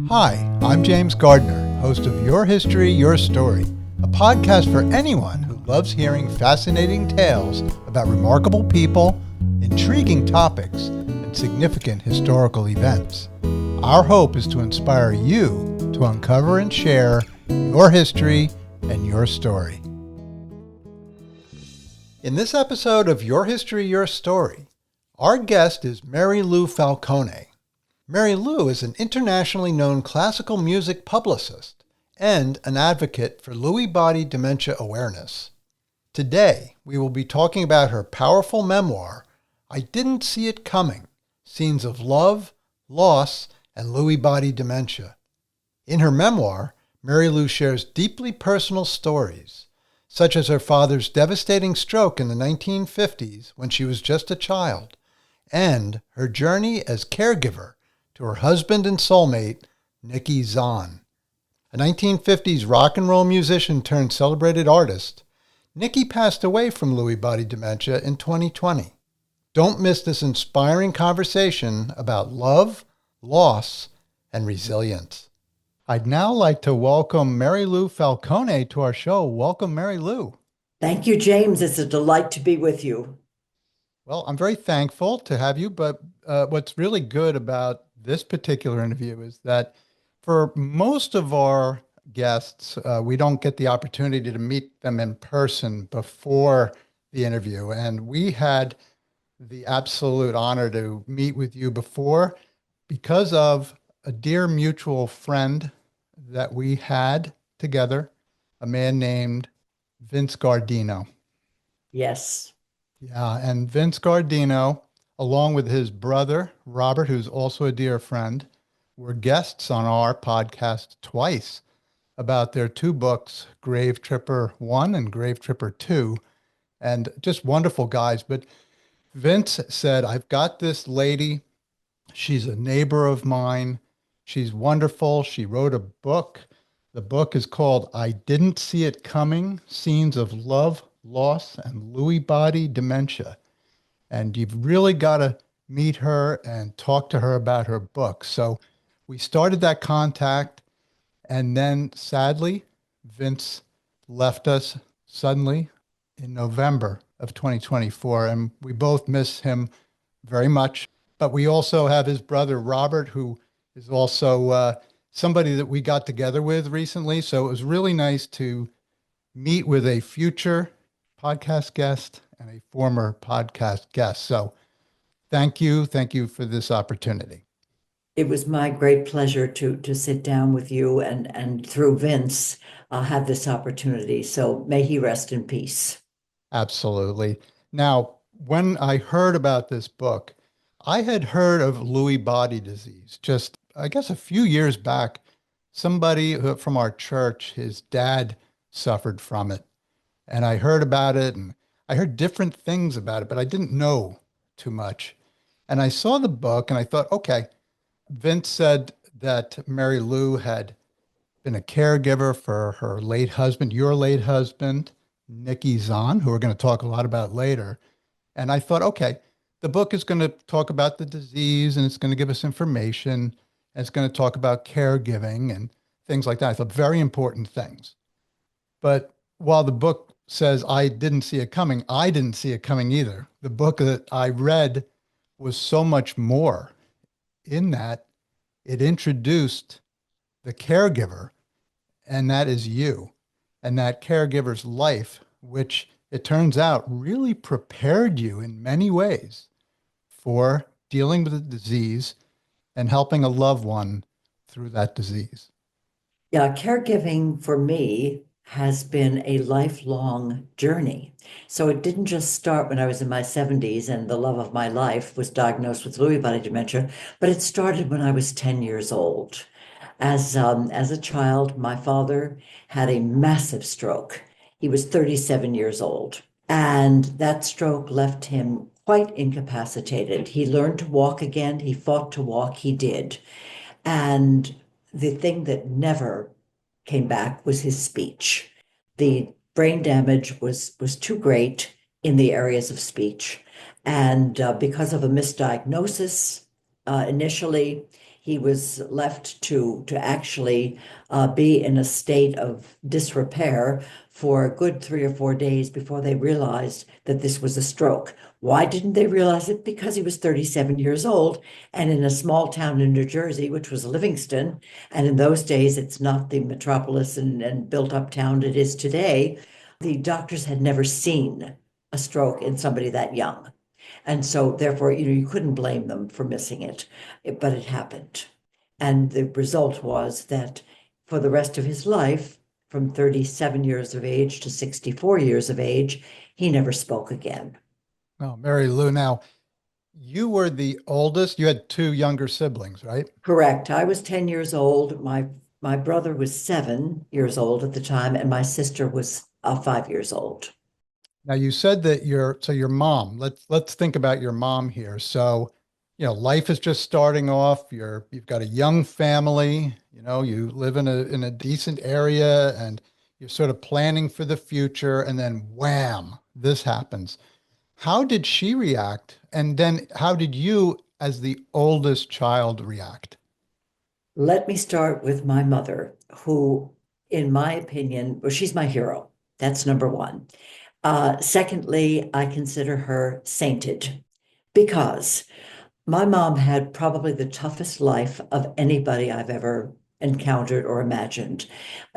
Hi, I'm James Gardner, host of Your History, Your Story, a podcast for anyone who loves hearing fascinating tales about remarkable people, intriguing topics, and significant historical events. Our hope is to inspire you to uncover and share your history and your story. In this episode of Your History, Your Story, our guest is Mary Lou Falcone. Mary Lou is an internationally known classical music publicist and an advocate for Lewy Body Dementia awareness. Today, we will be talking about her powerful memoir, I Didn't See It Coming: Scenes of Love, Loss, and Lewy Body Dementia. In her memoir, Mary Lou shares deeply personal stories, such as her father's devastating stroke in the 1950s when she was just a child, and her journey as caregiver to her husband and soulmate, Nicky Zann. A 1950s rock and roll musician turned celebrated artist, Nicky passed away from Lewy Body Dementia in 2020. Don't miss this inspiring conversation about love, loss, and resilience. I'd now like to welcome Mary Lou Falcone to our show. Welcome, Mary Lou. Thank you, James. It's a delight to be with you. Well, I'm very thankful to have you, but what's really good about this particular interview is that for most of our guests, we don't get the opportunity to meet them in person before the interview. And we had the absolute honor to meet with you before because of a dear mutual friend that we had together, a man named Vince Gardino. Yes. Yeah, and Vince Gardino, along with his brother, Robert, who's also a dear friend, were guests on our podcast twice about their two books, Grave Tripper 1 and Grave Tripper 2, and just wonderful guys. But Vince said, I've got this lady. She's a neighbor of mine. She's wonderful. She wrote a book. The book is called I Didn't See It Coming: Scenes of Love, Loss, and Lewy Body Dementia. And you've really got to meet her and talk to her about her book. So we started that contact, and then sadly, Vince left us suddenly in November of 2024, and we both miss him very much. But we also have his brother, Robert, who is also somebody that we got together with recently. So it was really nice to meet with a future podcast guest and a former podcast guest. So thank you. Thank you for this opportunity. It was my great pleasure to sit down with you and through Vince have this opportunity. So may he rest in peace. Absolutely. Now, when I heard about this book, I had heard of Lewy body disease just, I guess, a few years back. Somebody from our church, his dad suffered from it. And I heard about it and I heard different things about it, but I didn't know too much. And I saw the book and I thought, okay, Vince said that Mary Lou had been a caregiver for her late husband, your late husband, Nicky Zann, who we're going to talk a lot about later. And I thought, okay, the book is going to talk about the disease and it's going to give us information. And it's going to talk about caregiving and things like that. I thought very important things. But while the book says I didn't see it coming, I didn't see it coming either. The book that I read was so much more in that it introduced the caregiver, and that is you, and that caregiver's life, which it turns out really prepared you in many ways for dealing with the disease and helping a loved one through that disease. Yeah, caregiving for me has been a lifelong journey. So it didn't just start when I was in my 70s and the love of my life was diagnosed with Lewy body dementia, but it started when I was 10 years old. As a child, my father had a massive stroke. He was 37 years old, and that stroke left him quite incapacitated. He learned to walk again. He fought to walk. He did. And the thing that never came back was his speech. The brain damage was too great in the areas of speech. And because of a misdiagnosis initially, He was left to actually be in a state of disrepair for a good 3 or 4 days before they realized that this was a stroke. Why didn't they realize it? Because he was 37 years old and in a small town in New Jersey, which was Livingston. And in those days, it's not the metropolis and built up town it is today. The doctors had never seen a stroke in somebody that young. And so therefore, you couldn't blame them for missing it, but it happened. And the result was that for the rest of his life, from 37 years of age to 64 years of age, he never spoke again. Oh, Mary Lou. Now, you were the oldest. You had two younger siblings, right? Correct. I was 10 years old. My brother was 7 years old at the time, and my sister was 5 years old. Now, you said that your mom. Let's think about your mom here. So, life is just starting off. You've got a young family. You live in a decent area, and you're sort of planning for the future, and then wham, this happens. How did she react? And then how did you, as the oldest child, react? Let me start with my mother, who, in my opinion, well, she's my hero. That's number one. Secondly, I consider her sainted because my mom had probably the toughest life of anybody I've ever encountered or imagined.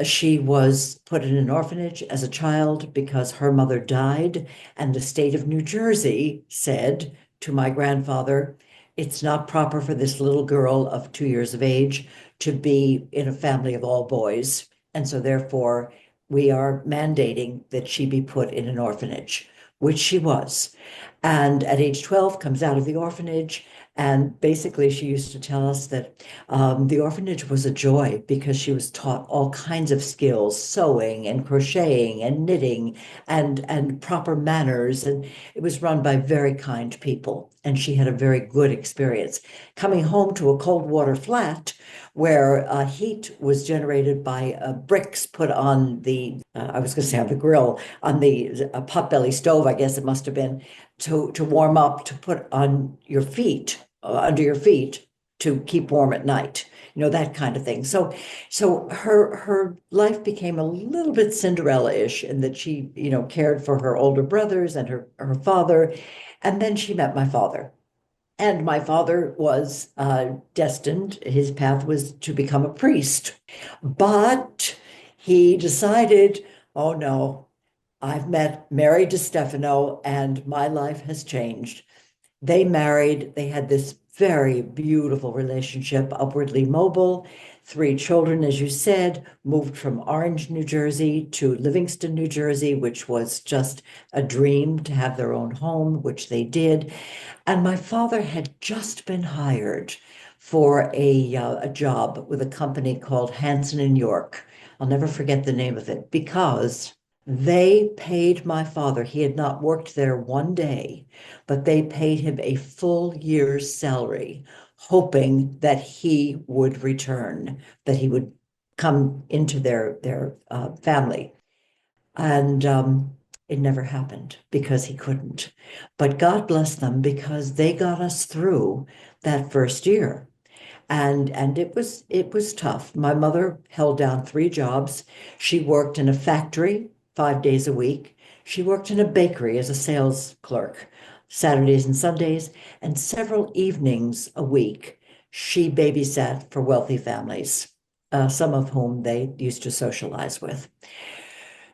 She was put in an orphanage as a child because her mother died, and the state of New Jersey said to my grandfather, it's not proper for this little girl of 2 years of age to be in a family of all boys. And so, therefore, we are mandating that she be put in an orphanage, which she was. And at age 12, comes out of the orphanage. And basically, she used to tell us that the orphanage was a joy because she was taught all kinds of skills, sewing and crocheting and knitting and proper manners. And it was run by very kind people. And she had a very good experience. Coming home to a cold water flat where heat was generated by bricks put on I was going to say on the grill, on the potbelly stove, I guess it must have been, to warm up, to put on your feet, under your feet, to keep warm at night, that kind of thing. So her life became a little bit Cinderella-ish in that she, cared for her older brothers and her father. And then she met my father. And my father was destined, his path was to become a priest. But he decided, oh no, I've met Mary DiStefano and my life has changed. They married, they had this very beautiful relationship, upwardly mobile, 3 children, as you said, moved from Orange, New Jersey to Livingston, New Jersey, which was just a dream to have their own home, which they did. And my father had just been hired for a job with a company called Hanson and York. I'll never forget the name of it because they paid my father. He had not worked there one day, but they paid him a full year's salary, hoping that he would return, that he would come into their family. And it never happened because he couldn't. But God bless them because they got us through that first year. And it was tough. My mother held down 3 jobs. She worked in a factory 5 days a week. She worked in a bakery as a sales clerk, Saturdays and Sundays, and several evenings a week. She babysat for wealthy families, some of whom they used to socialize with.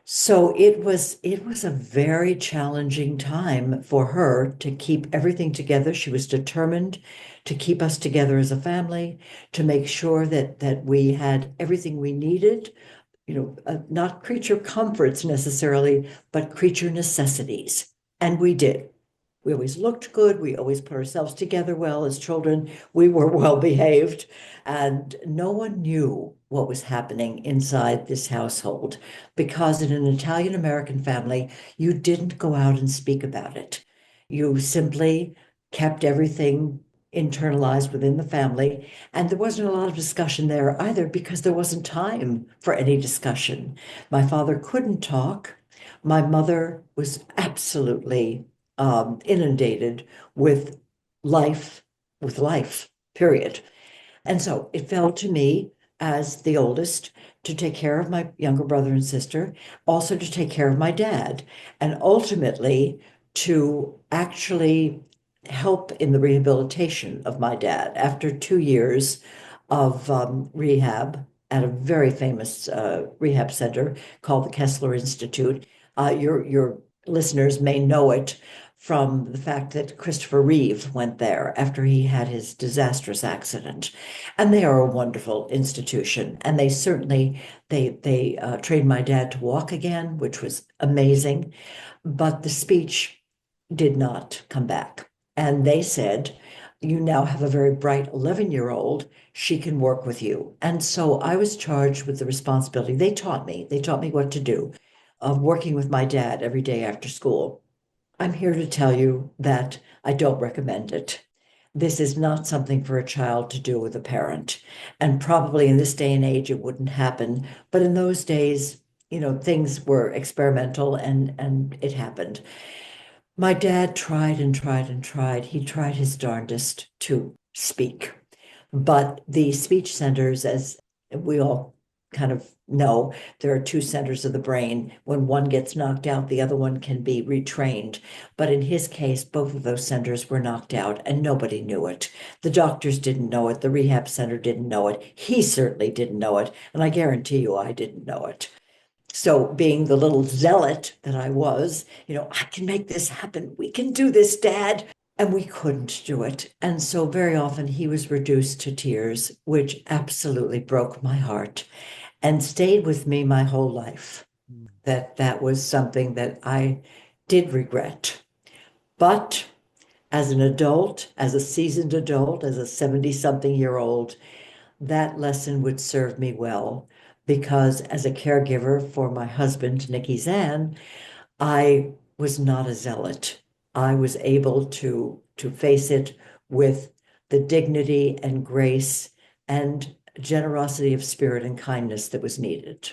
So it was a very challenging time for her to keep everything together. She was determined to keep us together as a family, to make sure that we had everything we needed, not creature comforts necessarily, but creature necessities. And we did. We always looked good. We always put ourselves together well as children. We were well behaved, and no one knew what was happening inside this household because in an Italian American family, you didn't go out and speak about it. You simply kept everything internalized within the family. And there wasn't a lot of discussion there either because there wasn't time for any discussion. My father couldn't talk. My mother was absolutely inundated with life, period. And so it fell to me as the oldest to take care of my younger brother and sister, also to take care of my dad, and ultimately to actually help in the rehabilitation of my dad after 2 years of rehab at a very famous rehab center called the Kessler Institute. Your listeners may know it from the fact that Christopher Reeve went there after he had his disastrous accident. And they are a wonderful institution. And they certainly they trained my dad to walk again, which was amazing. But the speech did not come back. And they said, you now have a very bright 11-year-old. She can work with you. And so I was charged with the responsibility. They taught me what to do of working with my dad every day after school. I'm here to tell you that I don't recommend it. This is not something for a child to do with a parent. And probably in this day and age, it wouldn't happen. But in those days, things were experimental and it happened. My dad tried and tried and tried. He tried his darndest to speak. But the speech centers, as we all kind of know, there are two centers of the brain. When one gets knocked out, the other one can be retrained. But in his case, both of those centers were knocked out and nobody knew it. The doctors didn't know it. The rehab center didn't know it. He certainly didn't know it. And I guarantee you, I didn't know it. So, being the little zealot that I was, I can make this happen. We can do this, Dad. And we couldn't do it. And so, very often, he was reduced to tears, which absolutely broke my heart and stayed with me my whole life. That was something that I did regret. But as an adult, as a seasoned adult, as a 70-something-year-old, that lesson would serve me well because as a caregiver for my husband, Nicky Zann, I was not a zealot. I was able to face it with the dignity and grace and generosity of spirit and kindness that was needed.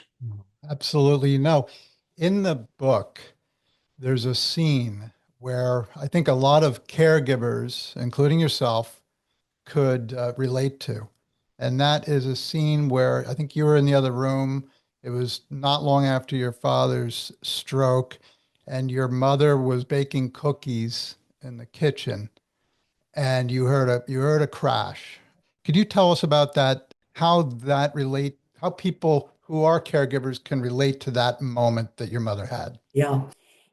Absolutely. In the book, there's a scene where I think a lot of caregivers, including yourself, could relate to. And that is a scene where I think you were in the other room. It was not long after your father's stroke, and your mother was baking cookies in the kitchen, and you heard a crash. Could you tell us about that? How people who are caregivers can relate to that moment that your mother had? Yeah.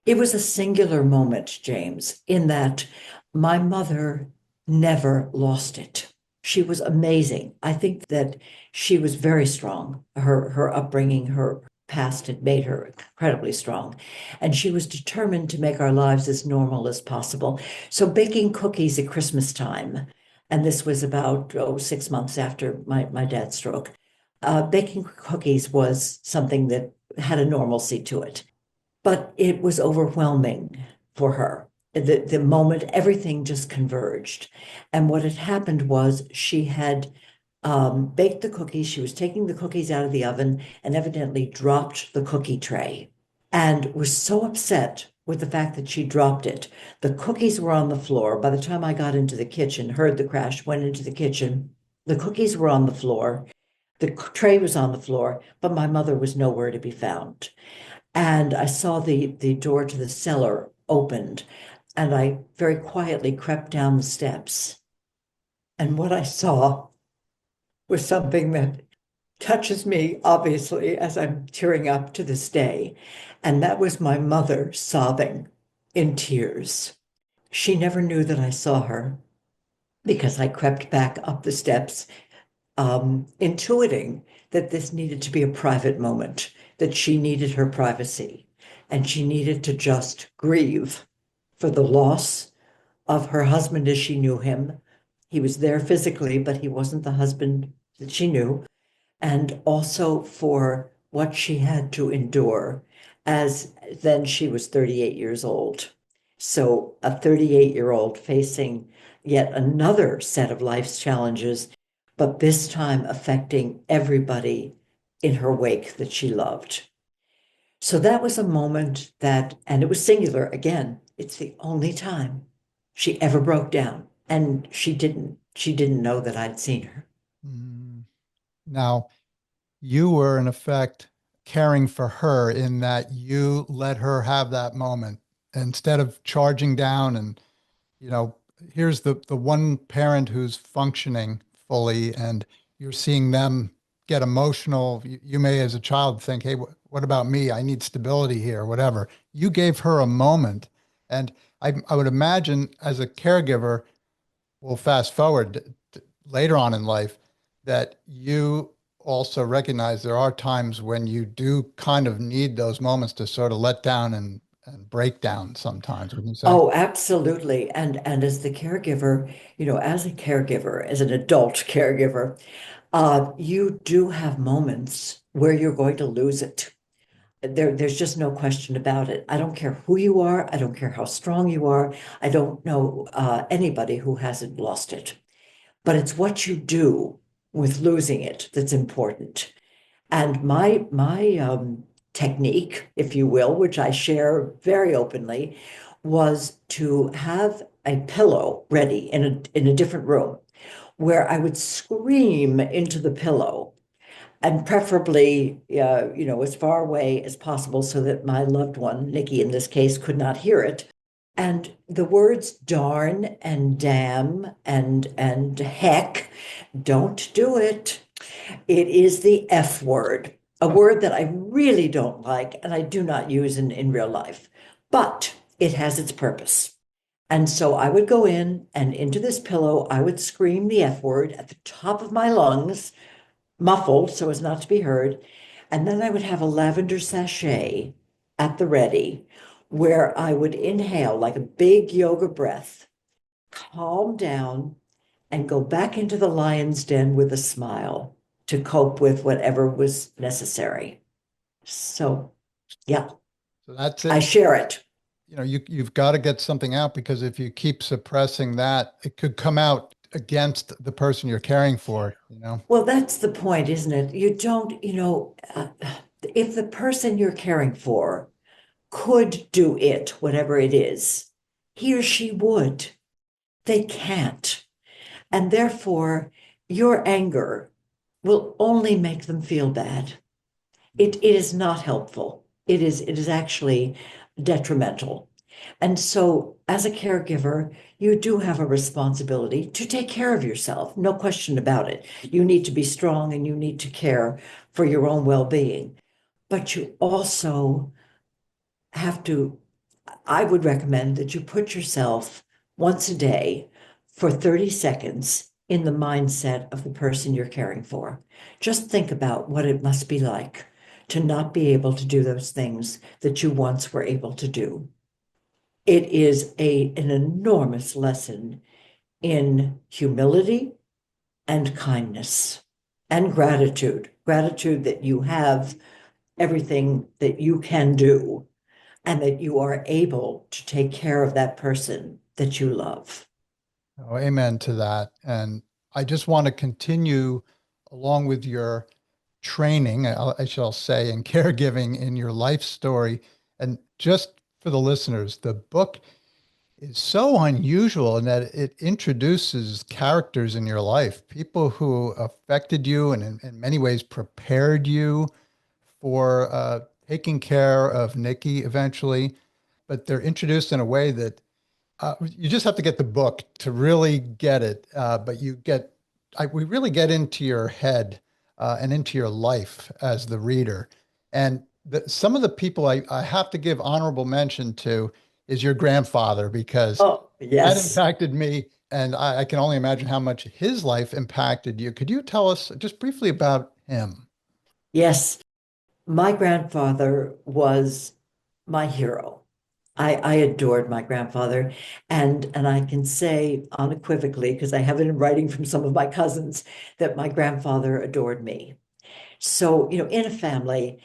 It was a singular moment, James, in that my mother never lost it. She was amazing. I think that she was very strong. Her upbringing, her past had made her incredibly strong. And she was determined to make our lives as normal as possible. So baking cookies at Christmas time, and this was about 6 months after my dad's stroke, baking cookies was something that had a normalcy to it. But it was overwhelming for her. The moment everything just converged. And what had happened was she had baked the cookies. She was taking the cookies out of the oven and evidently dropped the cookie tray and was so upset with the fact that she dropped it. The cookies were on the floor. By the time I got into the kitchen, heard the crash, went into the kitchen, the cookies were on the floor. The tray was on the floor, but my mother was nowhere to be found. And I saw the door to the cellar opened, and I very quietly crept down the steps. And what I saw was something that touches me, obviously, as I'm tearing up to this day. And that was my mother sobbing in tears. She never knew that I saw her because I crept back up the steps, intuiting that this needed to be a private moment, that she needed her privacy, and she needed to just grieve for the loss of her husband as she knew him. He was there physically, but he wasn't the husband that she knew, and also for what she had to endure as then she was 38 years old. So a 38-year-old facing yet another set of life's challenges, but this time affecting everybody in her wake that she loved. So that was a moment that, and it was singular again. It's the only time she ever broke down. And she didn't know that I'd seen her. Mm. Now, you were in effect caring for her in that you let her have that moment instead of charging down and, you know, here's the one parent who's functioning fully and you're seeing them get emotional. You may, as a child, think, hey, what about me? I need stability here, whatever. You gave her a moment. And I would imagine as a caregiver, we'll fast forward later on in life, that you also recognize there are times when you do kind of need those moments to sort of let down and break down sometimes, wouldn't you say? Oh, absolutely. And as the caregiver, as a caregiver, as an adult caregiver, you do have moments where you're going to lose it. There's just no question about it. I don't care who you are. I don't care how strong you are. I don't know anybody who hasn't lost it. But it's what you do with losing it that's important. And my technique, if you will, which I share very openly, was to have a pillow ready in a different room where I would scream into the pillow and preferably, as far away as possible so that my loved one, Nicky in this case, could not hear it. And the words darn and damn and heck, don't do it. It is the F word, a word that I really don't like and I do not use in real life, but it has its purpose. And so I would go in and into this pillow, I would scream the F word at the top of my lungs, muffled so as not to be heard. And then I would have a lavender sachet at the ready where I would inhale like a big yoga breath, calm down, and go back into the lion's den with a smile to cope with whatever was necessary. So, yeah, So that's I it. share it. You know, you've got to get something out because if you keep suppressing that, it could come out against the person you're caring for, you know? Well, that's the point, isn't it? You don't, if the person you're caring for could do it, whatever it is, he or she would. They can't. And therefore, your anger will only make them feel bad. It is not helpful. It is actually detrimental. And so, as a caregiver, you do have a responsibility to take care of yourself, no question about it. You need to be strong and you need to care for your own well-being. But you also have to, I would recommend that you put yourself once a day for 30 seconds in the mindset of the person you're caring for. Just think about what it must be like to not be able to do those things that you once were able to do. It is an enormous lesson in humility and kindness and gratitude. Gratitude that you have everything that you can do and that you are able to take care of that person that you love. Oh, amen to that. And I just want to continue along with your training, I shall say, and caregiving in your life story. And just for the listeners, the book is so unusual in that it introduces characters in your life, people who affected you and in many ways prepared you for taking care of Nikki eventually. But they're introduced in a way that you just have to get the book to really get it. But we really get into your head and into your life as the reader. And some of the people I have to give honorable mention to is your grandfather, because Oh, that yes. impacted me. And I can only imagine how much his life impacted you. Could you tell us just briefly about him? Yes. My grandfather was my hero. I adored my grandfather, and I can say unequivocally, because I have it in writing from some of my cousins, that my grandfather adored me. So, in a family,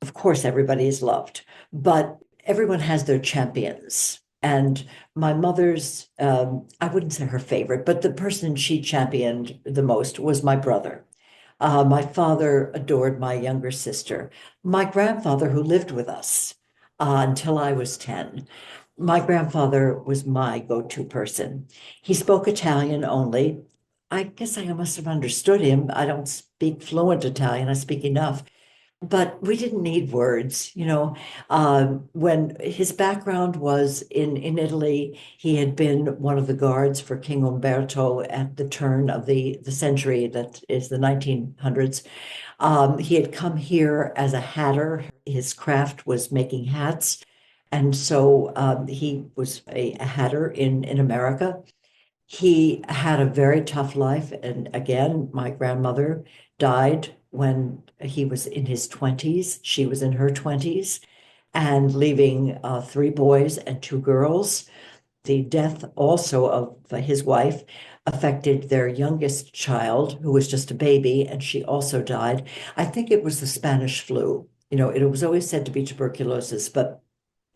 of course, everybody is loved, but everyone has their champions. And my mother's, I wouldn't say her favorite, but the person she championed the most was my brother. My father adored my younger sister. My grandfather, who lived with us until I was 10, my grandfather was my go-to person. He spoke Italian only. I guess I must have understood him. I don't speak fluent Italian, I speak enough. But we didn't need words, you know. When his background was in Italy, he had been one of the guards for King Umberto at the turn of the century, that is the 1900s. He had come here as a hatter. His craft was making hats. And so he was a hatter in America. He had a very tough life. And again, my grandmother died when he was in his 20s. She was in her 20s, and leaving three boys and two girls. The death also of his wife affected their youngest child, who was just a baby, and she also died. I think it was the Spanish flu. You know, it was always said to be tuberculosis, but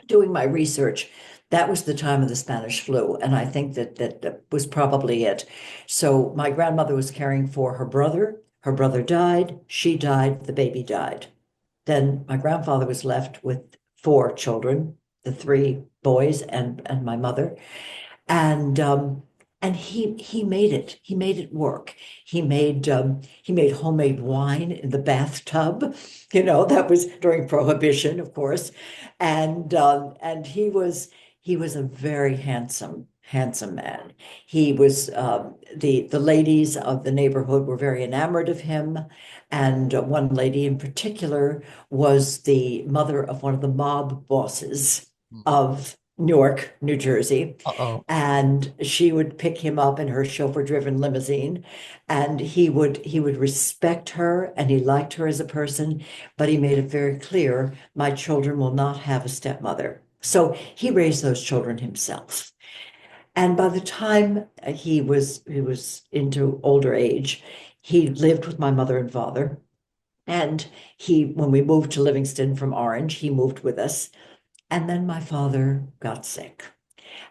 doing my research, that was the time of the Spanish flu, and I think that was probably it. So my grandmother was caring for her brother. Her brother died, she died, the baby died. Then my grandfather was left with four children, the three boys and my mother. And he made it. He made it work. He made homemade wine in the bathtub. You know, that was during Prohibition, of course. And he was a very handsome man. He was the ladies of the neighborhood were very enamored of him, and one lady in particular was the mother of one of the mob bosses of Newark, New Jersey. Uh-oh. And she would pick him up in her chauffeur-driven limousine, and he would respect her, and he liked her as a person, but he made it very clear, my children will not have a stepmother. So he raised those children himself. And by the time he was into older age, he lived with my mother and father. And when we moved to Livingston from Orange, he moved with us. And then my father got sick,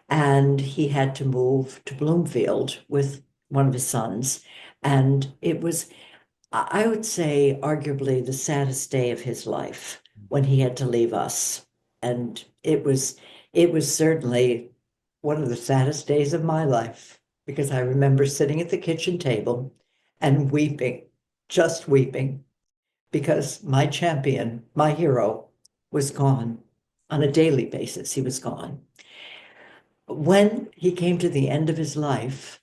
and he had to move to Bloomfield with one of his sons. And it was, I would say, arguably the saddest day of his life when he had to leave us. And it was certainly one of the saddest days of my life, because I remember sitting at the kitchen table and weeping, just weeping, because my champion, my hero, was gone. On a daily basis, he was gone. When he came to the end of his life,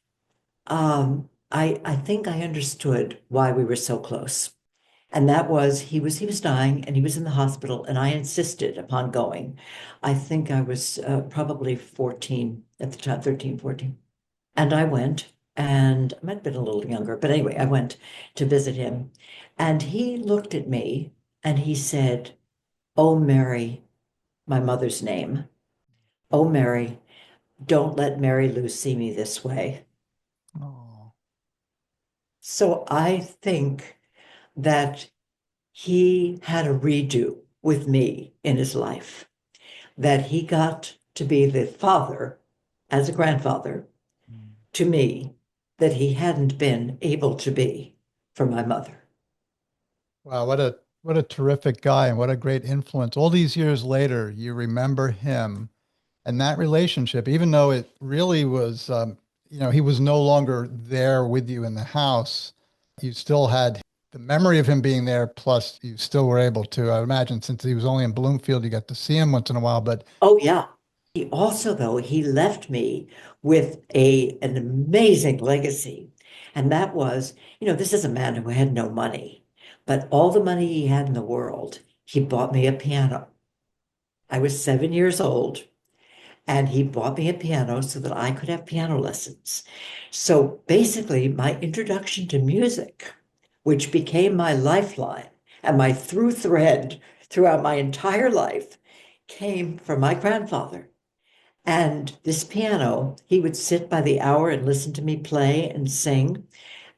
I think I understood why we were so close. And that was he was dying, and he was in the hospital, and I insisted upon going. I think I was probably 14 at the time, 13, 14. And I went, and I might have been a little younger, but anyway, I went to visit him. And he looked at me and he said, "Oh, Mary," my mother's name. "Oh, Mary, don't let Mary Lou see me this way." Oh. So I think that he had a redo with me in his life, that he got to be the father, as a grandfather, Mm. to me, that he hadn't been able to be for my mother. Wow, what a terrific guy and what a great influence. All these years later, you remember him and that relationship, even though it really was, he was no longer there with you in the house. You still had the memory of him being there, plus you still were able to, I imagine, since he was only in Bloomfield, you got to see him once in a while. But Oh, yeah. He also, though, he left me with an amazing legacy. And that was, this is a man who had no money, but all the money he had in the world, he bought me a piano. I was 7 years old, and he bought me a piano so that I could have piano lessons. So basically, my introduction to music, which became my lifeline and my through thread throughout my entire life, came from my grandfather. And this piano, he would sit by the hour and listen to me play and sing.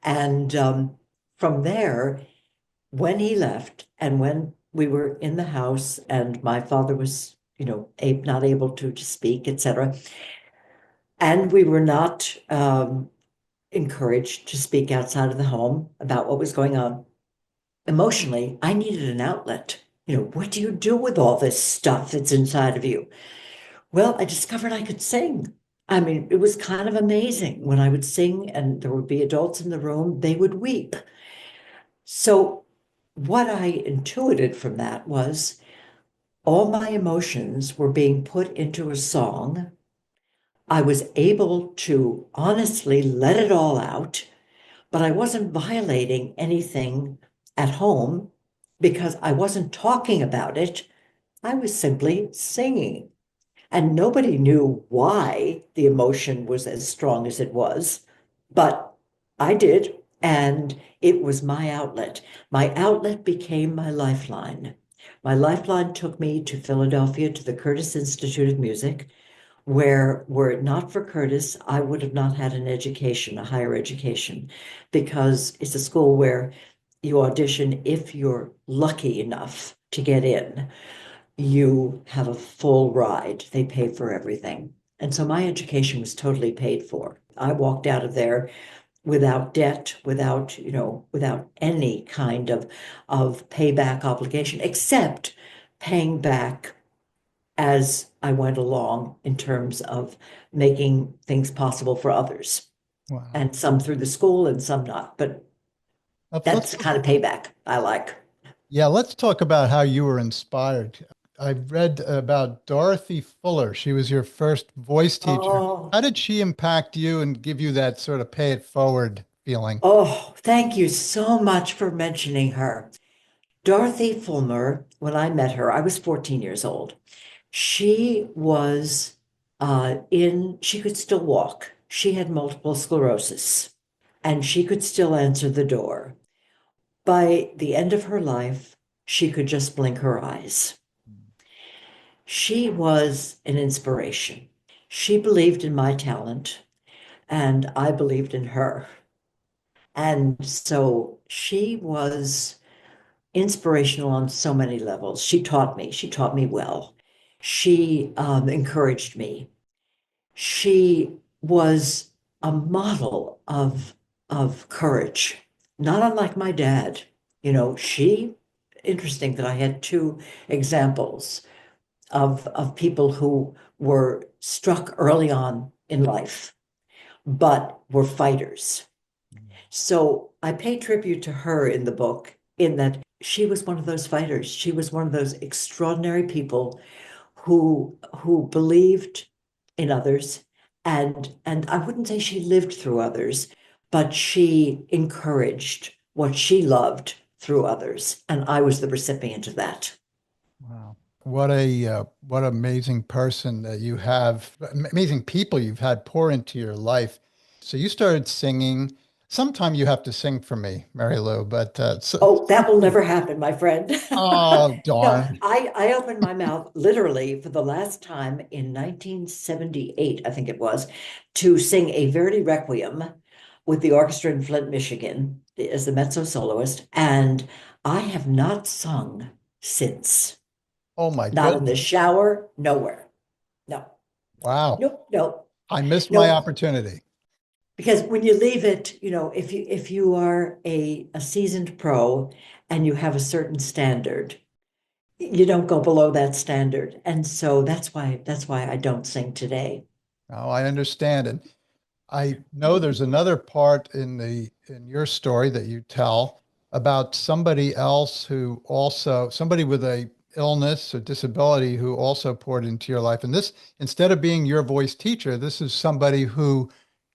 And from there, when he left and when we were in the house and my father was, not able to speak, etc., and we were not encouraged to speak outside of the home about what was going on emotionally, I needed an outlet. What do you do with all this stuff that's inside of you? Well, I discovered I could sing. I mean, it was kind of amazing when I would sing and there would be adults in the room, they would weep. So, what I intuited from that was all my emotions were being put into a song. I was able to honestly let it all out, but I wasn't violating anything at home because I wasn't talking about it. I was simply singing. And nobody knew why the emotion was as strong as it was, but I did. And it was my outlet. My outlet became my lifeline. My lifeline took me to Philadelphia to the Curtis Institute of Music, where, were it not for Curtis, I would have not had an education, a higher education, because it's a school where you audition if you're lucky enough to get in. You have a full ride. They pay for everything. And so my education was totally paid for. I walked out of there without debt, without, without any kind of payback obligation, except paying back as I went along in terms of making things possible for others. Wow. And some through the school and some not. But Let's that's the kind of payback I like. Yeah, let's talk about how you were inspired. I read about Dorothy Fuller. She was your first voice teacher. Oh, How did she impact you and give you that sort of pay it forward feeling? oh, thank you so much for mentioning her. Dorothy Fulmer, when I met her, I was 14 years old. She was she could still walk. She had multiple sclerosis and she could still answer the door. By the end of her life, she could just blink her eyes. She was an inspiration. She believed in my talent and I believed in her. And so she was inspirational on so many levels. She taught me well. She encouraged me. She was a model of courage, not unlike my dad. Interesting that I had two examples of people who were struck early on in life, but were fighters. So I pay tribute to her in the book in that she was one of those fighters. She was one of those extraordinary people who believed in others and I wouldn't say she lived through others, but she encouraged what she loved through others. And I was the recipient of that. Wow. What amazing person that you have, amazing people you've had pour into your life. So you started singing. Sometime you have to sing for me, Mary Lou, but Oh, that will never happen, my friend. oh No, darn. I opened my mouth literally for the last time in 1978, I think it was, to sing a Verdi Requiem with the orchestra in Flint, Michigan, as the mezzo soloist. And I have not sung since. Oh my Not in the goodness. shower, nowhere. No, Wow. nope, nope, I missed my nope. opportunity. Because when you leave it, if you are a seasoned pro and you have a certain standard, you don't go below that standard. And so that's why I don't sing today. Oh, I understand. And I know there's another part in your story that you tell about somebody else who also somebody with a illness or disability who also poured into your life. And this, instead of being your voice teacher, this is somebody who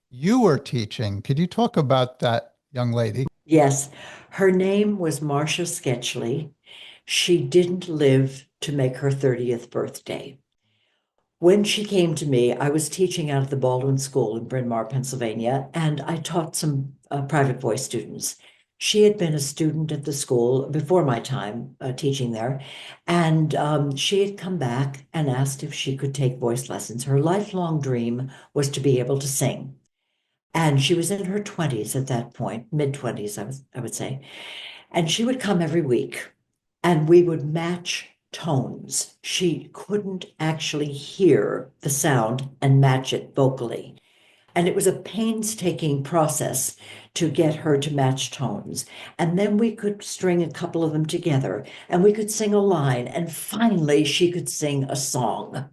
you were teaching. Could you talk about that young lady? Yes, her name was Marcia Sketchley. She didn't live to make her 30th birthday. When she came to me, I was teaching out at the Baldwin School in Bryn Mawr, Pennsylvania, and I taught some private voice students. She had been a student at the school before my time teaching there, and she had come back and asked if she could take voice lessons. Her lifelong dream was to be able to sing. And she was in her 20s at that point, mid 20s, I would say. And she would come every week and we would match tones. She couldn't actually hear the sound and match it vocally. And it was a painstaking process to get her to match tones. And then we could string a couple of them together and we could sing a line. And finally, she could sing a song.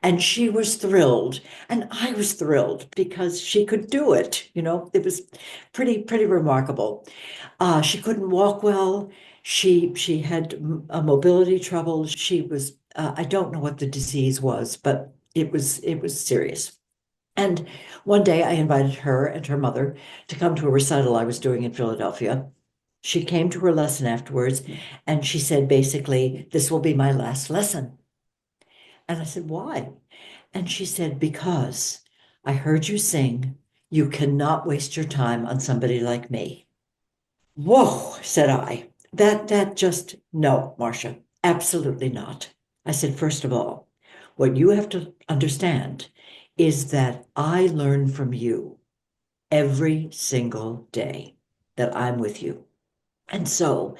And she was thrilled, and I was thrilled because she could do it. It was pretty remarkable. She couldn't walk well. She had a mobility trouble. She was I don't know what the disease was, but it was serious. And one day I invited her and her mother to come to a recital I was doing in Philadelphia. She came to her lesson afterwards, and she said basically, "This will be my last lesson." And I said, "Why?" And she said, "Because I heard you sing. You cannot waste your time on somebody like me." Whoa, said I. That just, no, Marcia, absolutely not. I said, "First of all, what you have to understand is that I learn from you every single day that I'm with you. And so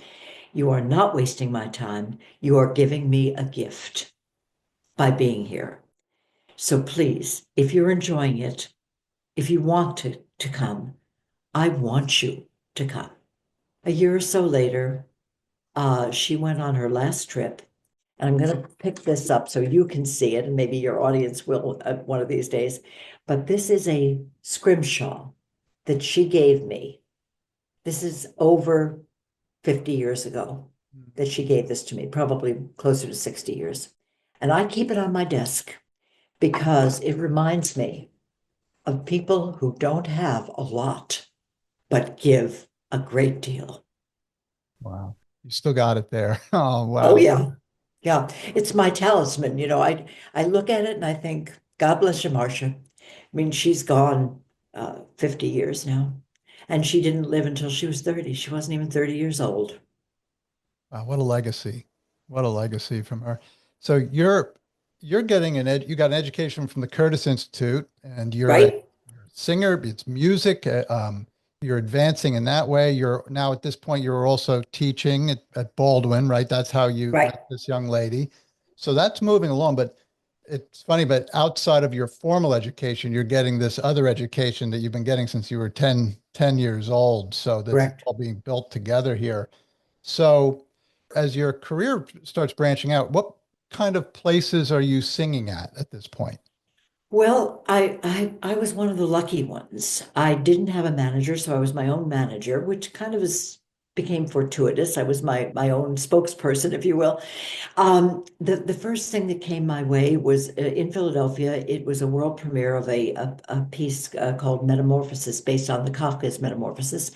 you are not wasting my time. You are giving me a gift by being here. So please, if you're enjoying it, if you want to come, I want you to come." A year or so later, she went on her last trip. And I'm going to pick this up so you can see it, and maybe your audience will one of these days. But this is a scrimshaw that she gave me. This is over 50 years ago that she gave this to me, probably closer to 60 years. And I keep it on my desk because it reminds me of people who don't have a lot, but give a great deal. Wow. You still got it there. Oh, Oh, wow. yeah. Yeah. It's my talisman. I look at it and I think, God bless you, Marcia. I mean, she's gone 50 years now, and she didn't live until she was 30. She wasn't even 30 years old. Wow, what a legacy. What a legacy from her. So you're getting you got an education from the Curtis Institute, and you're a Right? singer. It's music. You're advancing in that way. You're now at this point, you're also teaching at Baldwin, right? That's how you Right. met this young lady. So that's moving along. But it's funny, but outside of your formal education, you're getting this other education that you've been getting since you were ten years old. So that's Correct. all being built together here. So as your career starts branching out, what kind of places are you singing at this point? Well, I was one of the lucky ones. I didn't have a manager, so I was my own manager, which kind of became fortuitous. I was my own spokesperson, if you will. The first thing that came my way was in Philadelphia. It was a world premiere of a piece called Metamorphosis, based on the Kafka's Metamorphosis,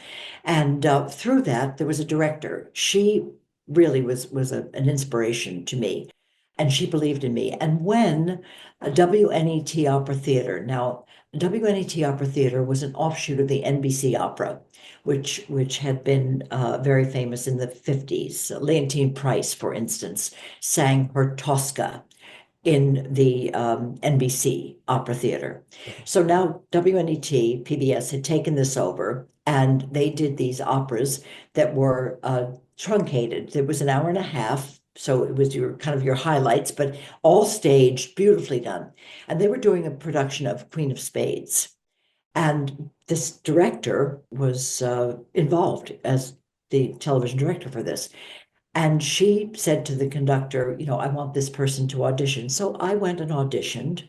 and through that there was a director. She really was an inspiration to me, and she believed in me. And when WNET Opera Theater, now WNET Opera Theater was an offshoot of the NBC Opera, which had been very famous in the 50s. Leontine Price, for instance, sang her Tosca in the NBC Opera Theater. So now WNET, PBS had taken this over, and they did these operas that were truncated. It was an hour and a half, so it was your highlights, but all staged, beautifully done. And they were doing a production of Queen of Spades. And this director was involved as the television director for this. And she said to the conductor, "I want this person to audition." So I went and auditioned,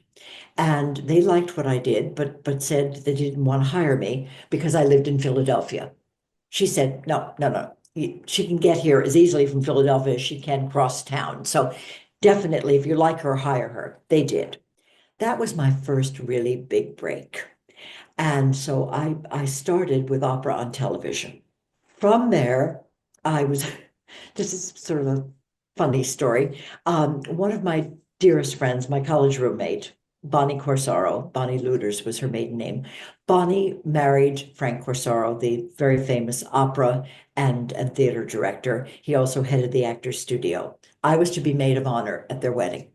and they liked what I did, but said they didn't want to hire me because I lived in Philadelphia. She said, "No, no, no. She can get here as easily from Philadelphia as she can cross town. So definitely, if you like her, hire her." They did. That was my first really big break. And so I started with opera on television. From there, I was, this is sort of a funny story. One of my dearest friends, my college roommate, Bonnie Corsaro, Bonnie Luders was her maiden name. Bonnie married Frank Corsaro, the very famous opera and theater director. He also headed the Actors Studio. I was to be maid of honor at their wedding.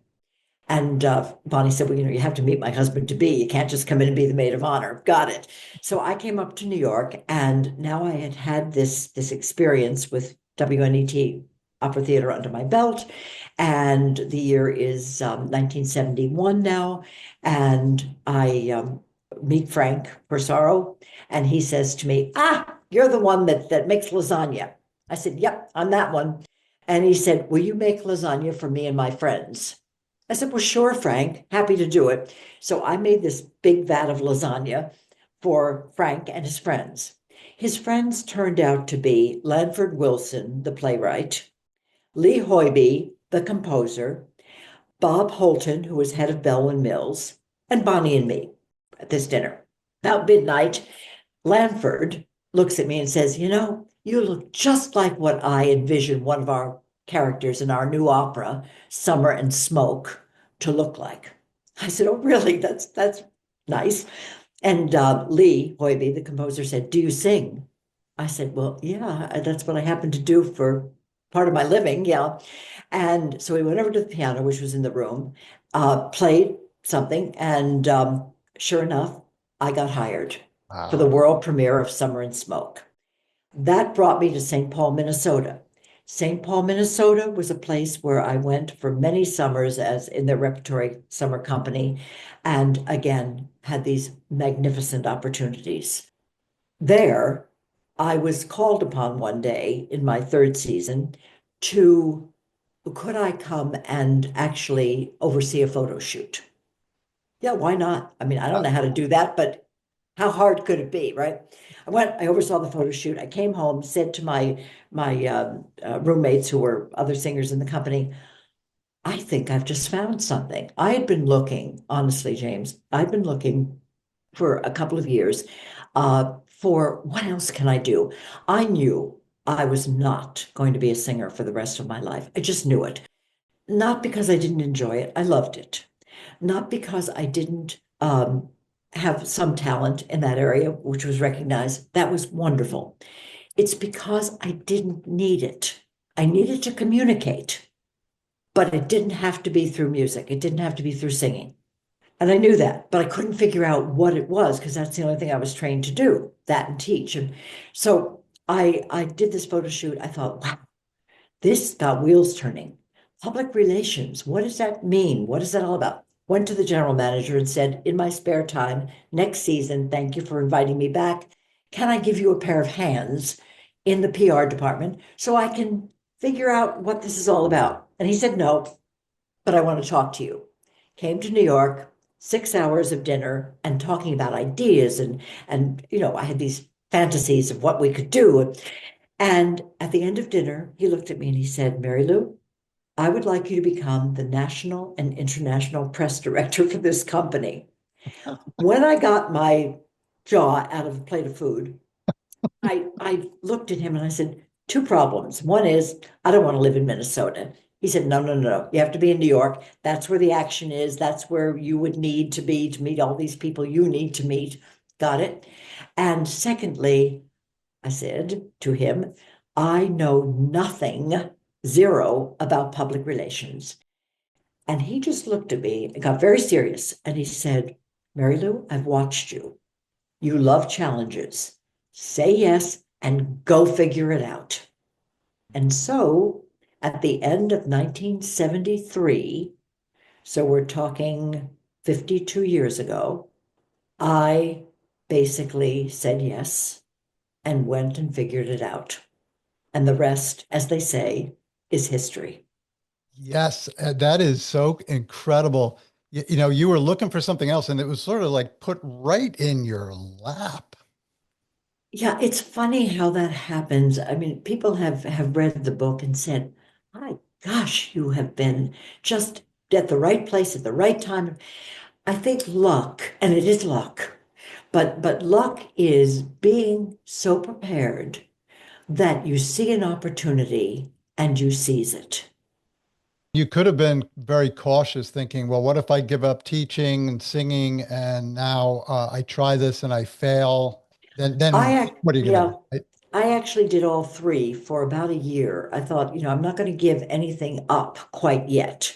And Bonnie said, "Well, you have to meet my husband to be. You can't just come in and be the maid of honor." Got it. So I came up to New York, and now I had had this experience with WNET Opera Theater under my belt. And the year is 1971 now. And I meet Frank Corsaro, and he says to me, "Ah, you're the one that makes lasagna." I said, "Yep, I'm that one." And he said, "Will you make lasagna for me and my friends?" I said, well, sure, Frank, happy to do it. So I made this big vat of lasagna for Frank and his friends. His friends turned out to be Lanford Wilson, the playwright, Lee Hoybe, the composer, Bob Holton, who was head of Bellwin Mills, and Bonnie and me at this dinner. About midnight, Lanford looks at me and says, you know, you look just like what I envisioned one of our characters in our new opera, Summer and Smoke, to look like. I said, oh, really? That's nice. And Lee Hoybe, the composer, said, do you sing? I said, well, yeah, that's what I happen to do for part of my living. Yeah. And so we went over to the piano, which was in the room, played something, and sure enough, I got hired for the Wow. world premiere of Summer and Smoke. That brought me to St. Paul, Minnesota. St. Paul, Minnesota was a place where I went for many summers as in their repertory summer company, and again had these magnificent opportunities. There, I was called upon one day in my third season to could I come and actually oversee a photo shoot? Yeah, why not? I mean, I don't know how to do that, but how hard could it be, right? I oversaw the photo shoot. I came home, said to my roommates who were other singers in the company, I think I've just found something. I had been looking, honestly, James, I'd been looking for a couple of years for what else can I do? I knew I was not going to be a singer for the rest of my life. I just knew it. Not because I didn't enjoy it. I loved it. Not because I didn't have some talent in that area, which was recognized. That was wonderful. It's because I didn't need it. I needed to communicate, but it didn't have to be through music. It didn't have to be through singing. And I knew that, but I couldn't figure out what it was because that's the only thing I was trained to do, that and teach. And so I did this photo shoot. I thought, wow, this got wheels turning. Public relations, what does that mean? What is that all about? Went to the general manager and said, in my spare time, next season, thank you for inviting me back. Can I give you a pair of hands in the PR department so I can figure out what this is all about? And he said, no, but I want to talk to you. Came to New York, 6 hours of dinner and talking about ideas and I had these fantasies of what we could do. And at the end of dinner, he looked at me and he said, Mary Lou, I would like you to become the national and international press director for this company. When I got my jaw out of a plate of food, I looked at him and I said, two problems. One is I don't want to live in Minnesota. He said, no, no, no, no. You have to be in New York. That's where the action is. That's where you would need to be to meet all these people you need to meet. Got it? And secondly, I said to him, I know nothing, zero, about public relations. And he just looked at me and got very serious. And he said, Mary Lou, I've watched you. You love challenges. Say yes and go figure it out. And so at the end of 1973, so we're talking 52 years ago, I basically said yes and went and figured it out. And the rest, as they say, is history. Yes, that is so incredible. You were looking for something else and it was sort of like put right in your lap. Yeah, it's funny how that happens. I mean, people have read the book and said, "My gosh, you have been just at the right place at the right time." I think luck, and it is luck, but luck is being so prepared that you see an opportunity and you seize it. You could have been very cautious thinking, well, what if I give up teaching and singing and now I try this and I fail? Then what are you going to Yeah, do? Right? I actually did all three for about a year. I thought, I'm not going to give anything up quite yet.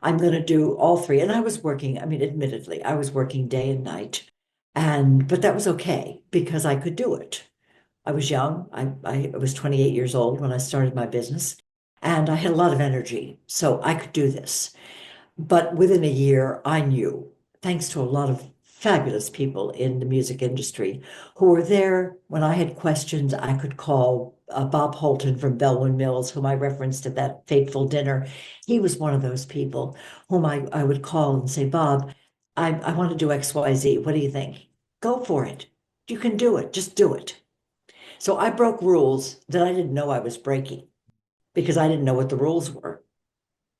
I'm going to do all three. And I was working, I mean, admittedly, I was working day and night. But that was okay because I could do it. I was young. I was 28 years old when I started my business, and I had a lot of energy, so I could do this. But within a year, I knew, thanks to a lot of fabulous people in the music industry who were there when I had questions. I could call Bob Holton from Bellwin Mills, whom I referenced at that fateful dinner. He was one of those people whom I would call and say, Bob, I want to do XYZ. What do you think? Go for it. You can do it. Just do it. So I broke rules that I didn't know I was breaking because I didn't know what the rules were.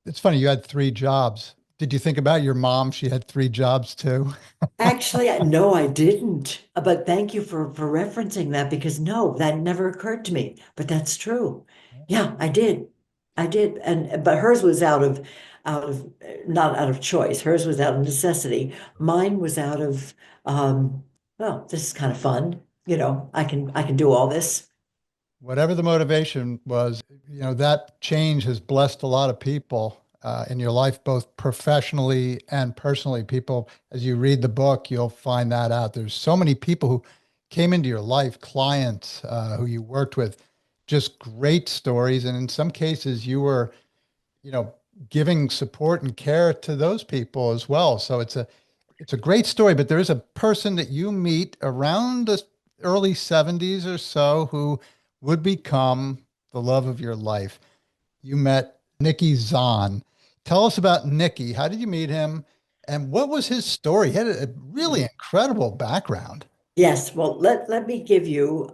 It's funny, you had three jobs. Did you think about your mom? She had three jobs too. Actually, no, I didn't. But thank you for referencing that because no, that never occurred to me. But that's true. Yeah, I did. I did. And but hers was out of not out of choice. Hers was out of necessity. Mine was out of well, this is kind of fun. I can do all this. Whatever the motivation was, that change has blessed a lot of people in your life, both professionally and personally. People, as you read the book, you'll find that out. There's so many people who came into your life, clients who you worked with, just great stories. And in some cases, you were, you know, giving support and care to those people as well. So it's a great story, but there is a person that you meet around the early 70s or so who would become the love of your life. You met Nicky Zann. Tell us about Nicky. How did you meet him? And what was his story? He had a really incredible background. Yes, well, let me give you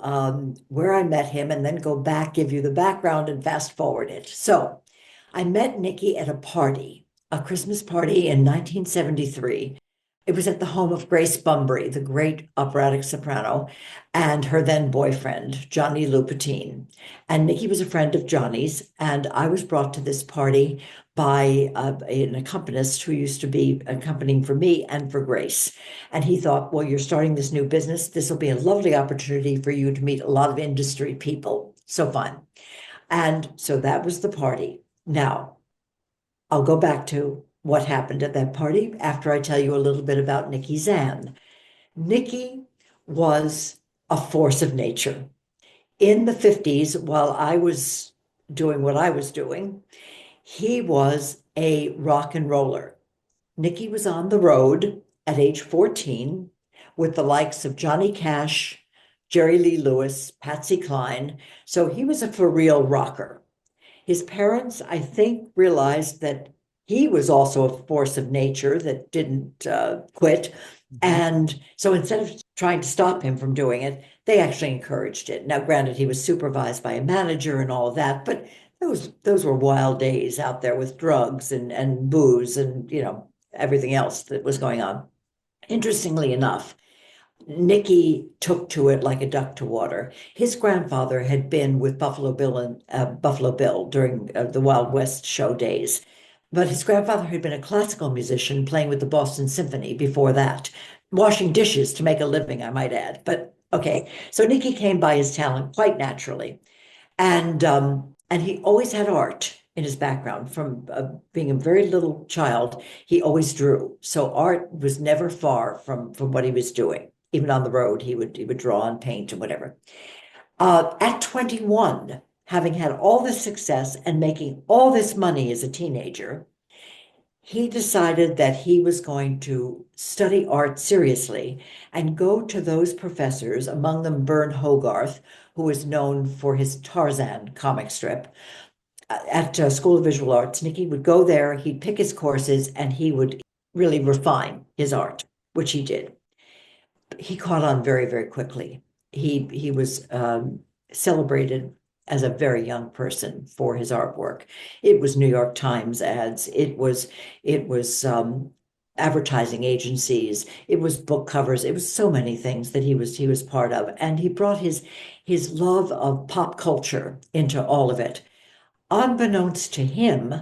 where I met him and then go back, give you the background and fast forward it. So I met Nikki at a party, a Christmas party in 1973. It was at the home of Grace Bumbry, the great operatic soprano, and her then boyfriend, Johnny Lupatine. And Nikki was a friend of Johnny's, and I was brought to this party by an accompanist who used to be accompanying for me and for Grace. And he thought, well, you're starting this new business. This will be a lovely opportunity for you to meet a lot of industry people. So fun. And so that was the party. Now, I'll go back to what happened at that party after I tell you a little bit about Nicky Zann. Nicky was a force of nature. In the 50s, while I was doing what I was doing, he was a rock and roller. Nicky was on the road at age 14 with the likes of Johnny Cash, Jerry Lee Lewis, Patsy Cline. So he was a for real rocker. His parents, I think, realized that he was also a force of nature that didn't quit. Mhm. And so instead of trying to stop him from doing it, they actually encouraged it. Now, granted, he was supervised by a manager and all of that, but those were wild days out there with drugs and booze and everything else that was going on. Interestingly enough, Nicky took to it like a duck to water. His grandfather had been with Buffalo Bill during the Wild West show days, but his grandfather had been a classical musician playing with the Boston Symphony before that, washing dishes to make a living, I might add. But okay, so Nicky came by his talent quite naturally, and he always had art in his background from being a very little child. He always drew, so art was never far from what he was doing. Even on the road, he would draw and paint and whatever. At 21, having had all this success and making all this money as a teenager, he decided that he was going to study art seriously and go to those professors, among them Vern Hogarth, who was known for his Tarzan comic strip. At School of Visual Arts, Nicky would go there, he'd pick his courses, and he would really refine his art, which he did. He caught on very, very quickly. He was celebrated as a very young person for his artwork. It was New York Times ads. It was advertising agencies. It was book covers. It was so many things that he was part of, and he brought his love of pop culture into all of it. Unbeknownst to him,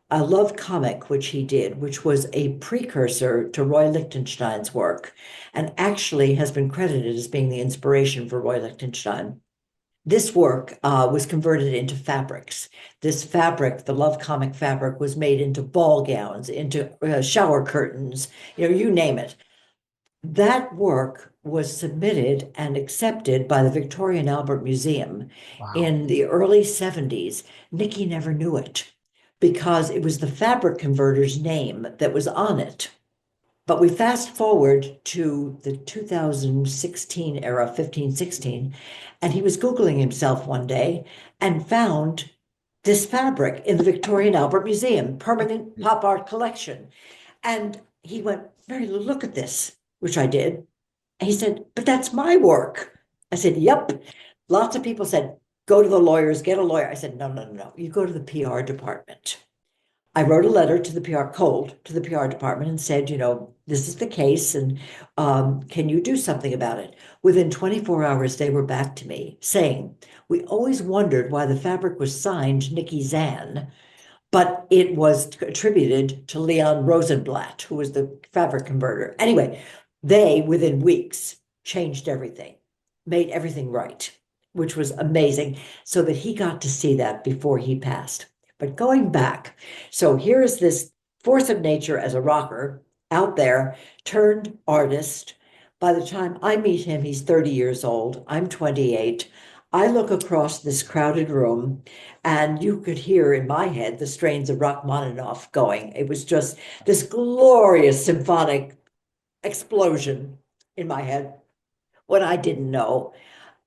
a love comic, which he did, which was a precursor to Roy Lichtenstein's work, and actually has been credited as being the inspiration for Roy Lichtenstein. This work was converted into fabrics. This fabric, the love comic fabric, was made into ball gowns, into shower curtains, you name it. That work was submitted and accepted by the Victoria and Albert Museum Wow. in the early 70s. Nicky never knew it because it was the fabric converter's name that was on it. But we fast forward to the 2016 era, 15, 16, and he was Googling himself one day and found this fabric in the Victoria and Albert Museum, permanent pop art collection. And he went, Mary Lou, look at this, which I did. And he said, but that's my work. I said, yep. Lots of people said, go to the lawyers, get a lawyer. I said, no, no, no, no. You go to the PR department. I wrote a letter to the PR, cold to the PR department and said, this is the case and can you do something about it? Within 24 hours, they were back to me saying, we always wondered why the fabric was signed Nicky Zann, but it was attributed to Leon Rosenblatt, who was the fabric converter. Anyway, they, within weeks, changed everything, made everything right, which was amazing, so that he got to see that before he passed. But going back, so here is this force of nature as a rocker out there, turned artist. By the time I meet him, he's 30 years old. I'm 28. I look across this crowded room, and you could hear in my head the strains of Rachmaninoff going. It was just this glorious symphonic explosion in my head when I didn't know,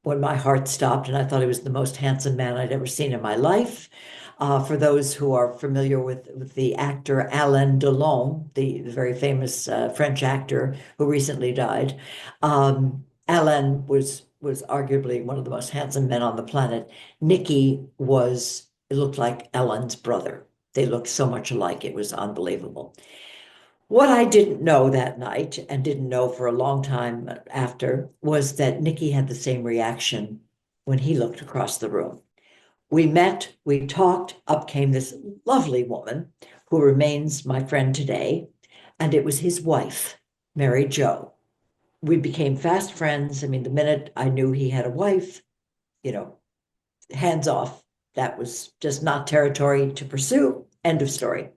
when my heart stopped, and I thought he was the most handsome man I'd ever seen in my life. For those who are familiar with the actor Alain Delon, the very famous French actor who recently died, Alain was arguably one of the most handsome men on the planet. Nicky was, it looked like Ellen's brother. They looked so much alike, it was unbelievable. What I didn't know that night and didn't know for a long time after was that Nicky had the same reaction when he looked across the room. We met, we talked, up came this lovely woman who remains my friend today, and it was his wife, Mary Jo. We became fast friends. I mean, the minute I knew he had a wife, you know, hands off. That was just not territory to pursue. End of story.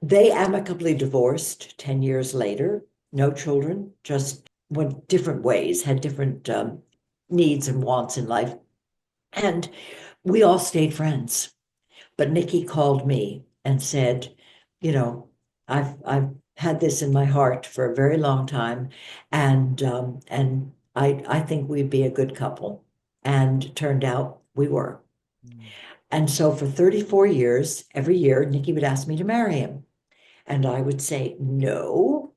They amicably divorced 10 years later, no children, just went different ways, had different needs and wants in life. And we all stayed friends. But Nicky called me and said, I've had this in my heart for a very long time, and I think we'd be a good couple. And turned out we were. Mm. And so for 34 years, every year, Nicky would ask me to marry him. And I would say, no,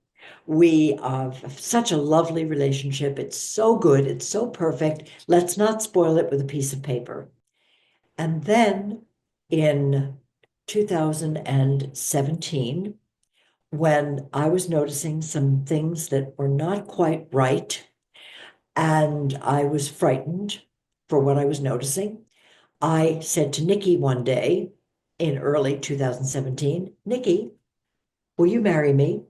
we have such a lovely relationship. It's so good. It's so perfect. Let's not spoil it with a piece of paper. And then in 2017, when I was noticing some things that were not quite right, and I was frightened for what I was noticing, I said to Nicky one day in early 2017, Nicky, will you marry me?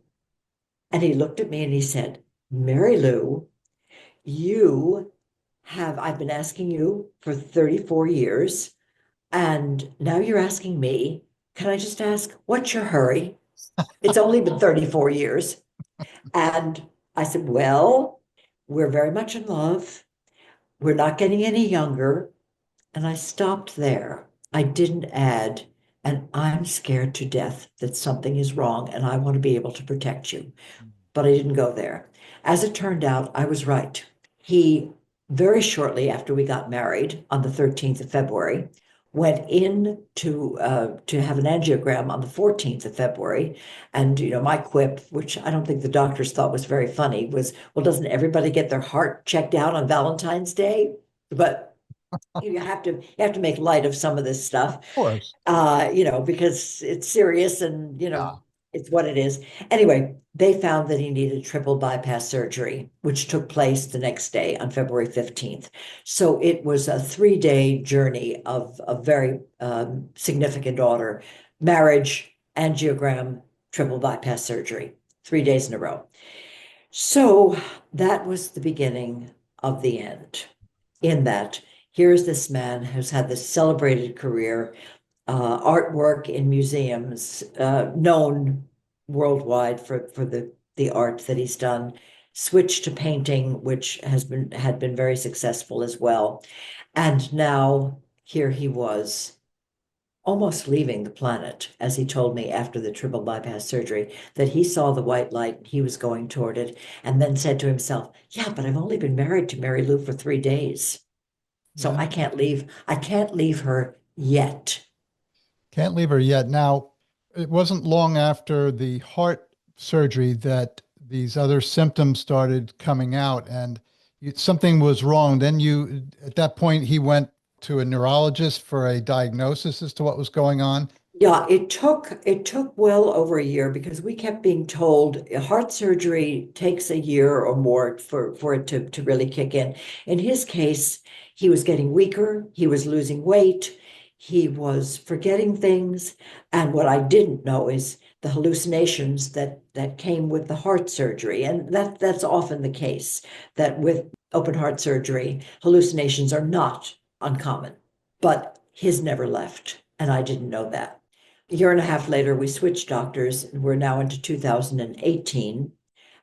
And he looked at me and he said, Mary Lou, I've been asking you for 34 years, and now you're asking me. Can I just ask, what's your hurry? It's only been 34 years. And I said, well, we're very much in love. We're not getting any younger. And I stopped there. I didn't add, and I'm scared to death that something is wrong and I want to be able to protect you. But I didn't go there. As it turned out, I was right. He, very shortly after we got married on the 13th of February, went in to have an angiogram on the 14th of February. And, my quip, which I don't think the doctors thought was very funny, was, well, doesn't everybody get their heart checked out on Valentine's Day? But you have to make light of some of this stuff, Of course. because it's serious and, Yeah. it's what it is. Anyway, they found that he needed triple bypass surgery, which took place the next day on February 15th. So it was a 3-day journey of a very significant order: marriage, angiogram, triple bypass surgery, 3 days in a row. So that was the beginning of the end, in that here's this man who's had this celebrated career, artwork in museums, known worldwide for the art that he's done, switched to painting, which had been very successful as well. And now here he was almost leaving the planet, as he told me after the triple bypass surgery, that he saw the white light and he was going toward it, and then said to himself, yeah, but I've only been married to Mary Lou for 3 days. So Yeah. I can't leave her yet. Can't leave her yet. Now, it wasn't long after the heart surgery that these other symptoms started coming out, and something was wrong. Then at that point, he went to a neurologist for a diagnosis as to what was going on. Yeah, it took well over a year because we kept being told heart surgery takes a year or more for it to really kick in. In his case, he was getting weaker, he was losing weight, he was forgetting things, and what I didn't know is the hallucinations that came with the heart surgery. And that's often the case, that with open heart surgery, hallucinations are not uncommon, but his never left, and I didn't know that. A year and a half later, we switched doctors, and we're now into 2018.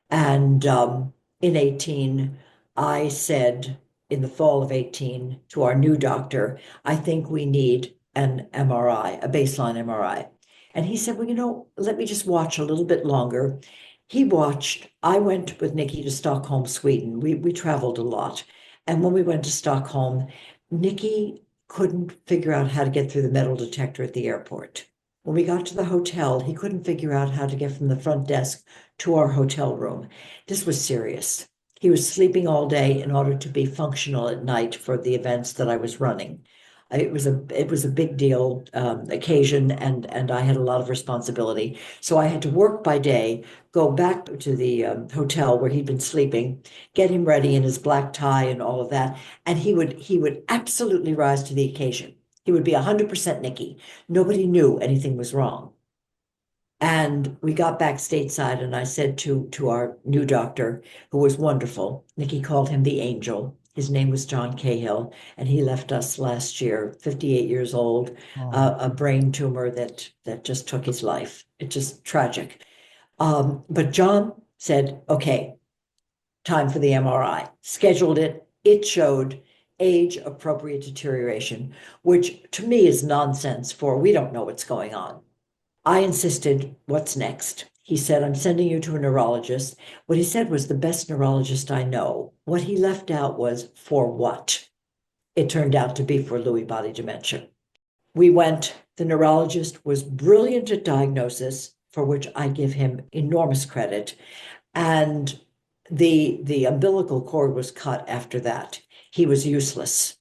And in 18, I said in the fall of 18 to our new doctor, I think we need an MRI, a baseline MRI. And he said, well, let me just watch a little bit longer. He watched. I went with Nicky to Stockholm, Sweden. We traveled a lot. And when we went to Stockholm, Nicky couldn't figure out how to get through the metal detector at the airport. When we got to the hotel, he couldn't figure out how to get from the front desk to our hotel room. This was serious. He was sleeping all day in order to be functional at night for the events that I was running. It was a big deal occasion, and I had a lot of responsibility. So I had to work by day, go back to the hotel where he'd been sleeping, get him ready in his black tie and all of that, and he would absolutely rise to the occasion. He would be 100% Nicky. Nobody knew anything was wrong. And we got back stateside, and I said to our new doctor, who was wonderful, Nicky called him the angel. His name was John Cahill, and he left us last year, 58 years old, Oh, a brain tumor that just took his life. It's just tragic. But John said, okay, time for the MRI. Scheduled it. It showed age appropriate deterioration, which to me is nonsense, for we don't know what's going on. I insisted, what's next? He said, I'm sending you to a neurologist. What he said was the best neurologist I know. What he left out was for what? It turned out to be for Lewy body dementia. We went, the neurologist was brilliant at diagnosis, for which I give him enormous credit. And the umbilical cord was cut after that. He was useless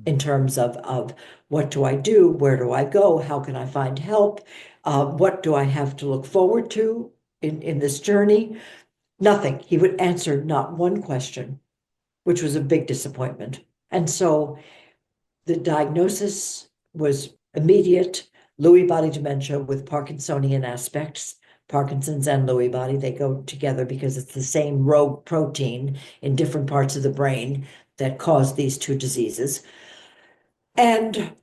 in terms of what do I do? Where do I go? How can I find help? What do I have to look forward to in this journey? Nothing. He would answer not one question, which was a big disappointment. And so the diagnosis was immediate: Lewy body dementia with Parkinsonian aspects. Parkinson's and Lewy body, they go together because it's the same rogue protein in different parts of the brain that cause these two diseases. And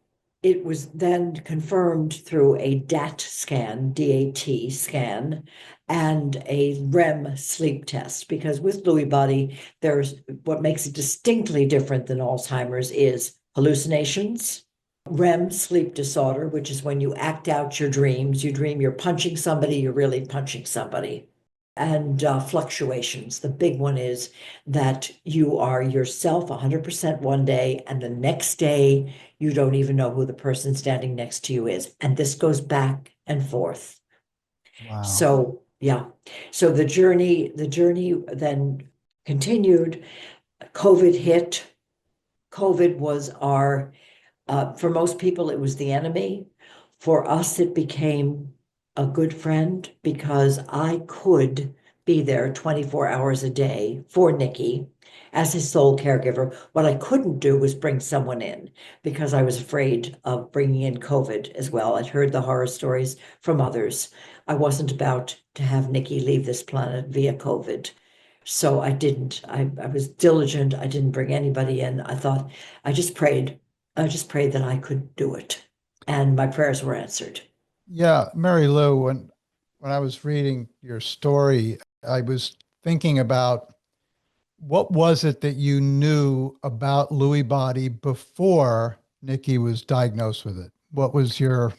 it was then confirmed through a DAT scan, DAT scan, and a REM sleep test. Because with Lewy body, there's what makes it distinctly different than Alzheimer's is hallucinations, REM sleep disorder, which is when you act out your dreams. You dream you're punching somebody, you're really punching somebody. And fluctuations. The big one is that you are yourself 100% one day, and the next day you don't even know who the person standing next to you is. And this goes back and forth. wow. So, yeah. So the journey then continued. COVID hit. COVID was for most people, it was the enemy. For us, it became a good friend because I could be there 24 hours a day for Nicky as his sole caregiver. What I couldn't do was bring someone in because I was afraid of bringing in COVID as well. I'd heard the horror stories from others. I wasn't about to have Nicky leave this planet via COVID. So I didn't. I was diligent. I didn't bring anybody in. I thought, I just prayed. I just prayed that I could do it. And my prayers were answered. Yeah, Mary Lou, when I was reading your story, I was thinking about what was it that you knew about Lewy body before Nikki was diagnosed with it? What was your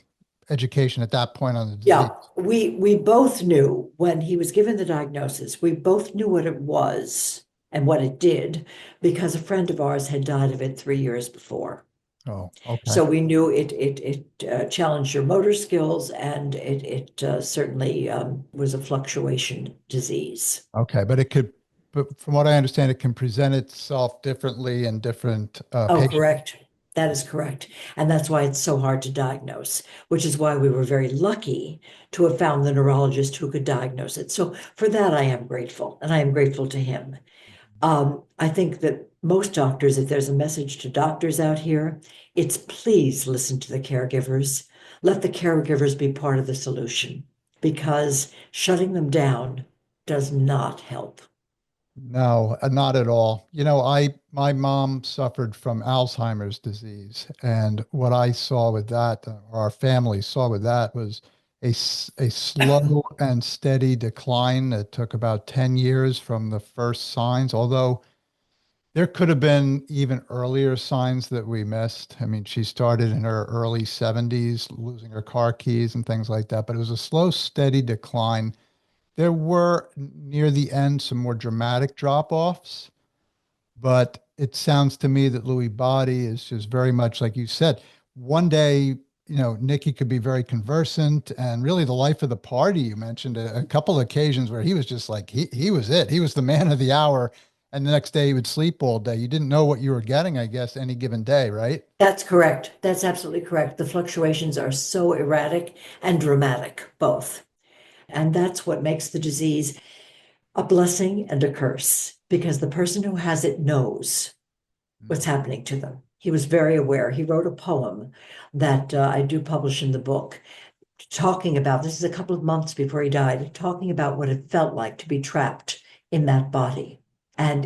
education at that point on the Yeah, disease? we both knew when he was given the diagnosis, we both knew what it was and what it did because a friend of ours had died of it 3 years before. Oh, okay. So we knew it challenged your motor skills and it certainly was a fluctuation disease. Okay. But from what I understand, it can present itself differently in different Oh, patients. correct. That is correct. And that's why it's so hard to diagnose, which is why we were very lucky to have found the neurologist who could diagnose it. So for that, I am grateful, and I am grateful to him. I think that most doctors, if there's a message to doctors out here, it's please listen to the caregivers. Let the caregivers be part of the solution because shutting them down does not help. No, not at all. My mom suffered from Alzheimer's disease, and what I saw with that, or our family saw with that, was a slow and steady decline that took about 10 years from the first signs, although there could have been even earlier signs that we missed. I mean, she started in her early 70s, losing her car keys and things like that, but it was a slow, steady decline. There were near the end some more dramatic drop-offs, but it sounds to me that Lewy Body is just very much like you said. One day, Nicky could be very conversant and really the life of the party. You mentioned a couple of occasions where he was just like he was it. He was the man of the hour. And the next day he would sleep all day. You didn't know what you were getting, I guess, any given day, right? That's correct. That's absolutely correct. The fluctuations are so erratic and dramatic, both. And that's what makes the disease a blessing and a curse because the person who has it knows what's Mm. happening to them. He was very aware. He wrote a poem that I do publish in the book, talking about this is a couple of months before he died, talking about what it felt like to be trapped in that body. And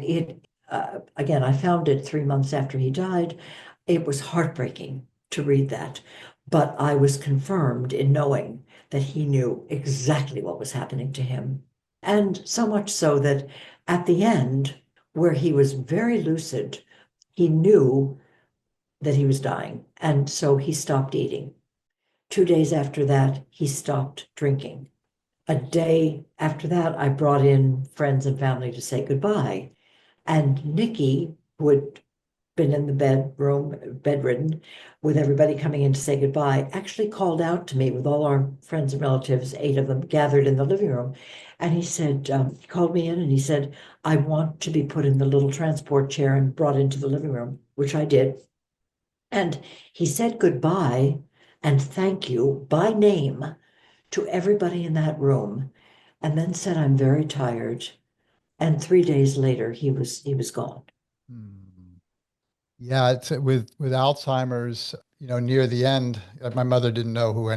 again, I found it 3 months after he died. It was heartbreaking to read that, but I was confirmed in knowing that he knew exactly what was happening to him. And so much so that at the end, where he was very lucid, he knew that he was dying. And so he stopped eating. 2 days after that, he stopped drinking. A day after that, I brought in friends and family to say goodbye. And Nicky, who had been in the bedroom, bedridden, with everybody coming in to say goodbye, actually called out to me with all our friends and relatives, 8 of them gathered in the living room. And he said, he called me in and he said, I want to be put in the little transport chair and brought into the living room, which I did. And he said goodbye and thank you by name to everybody in that room, and then said, I'm very tired. And 3 days later, he was gone. Hmm. Yeah, it's with Alzheimer's, near the end, my mother didn't know who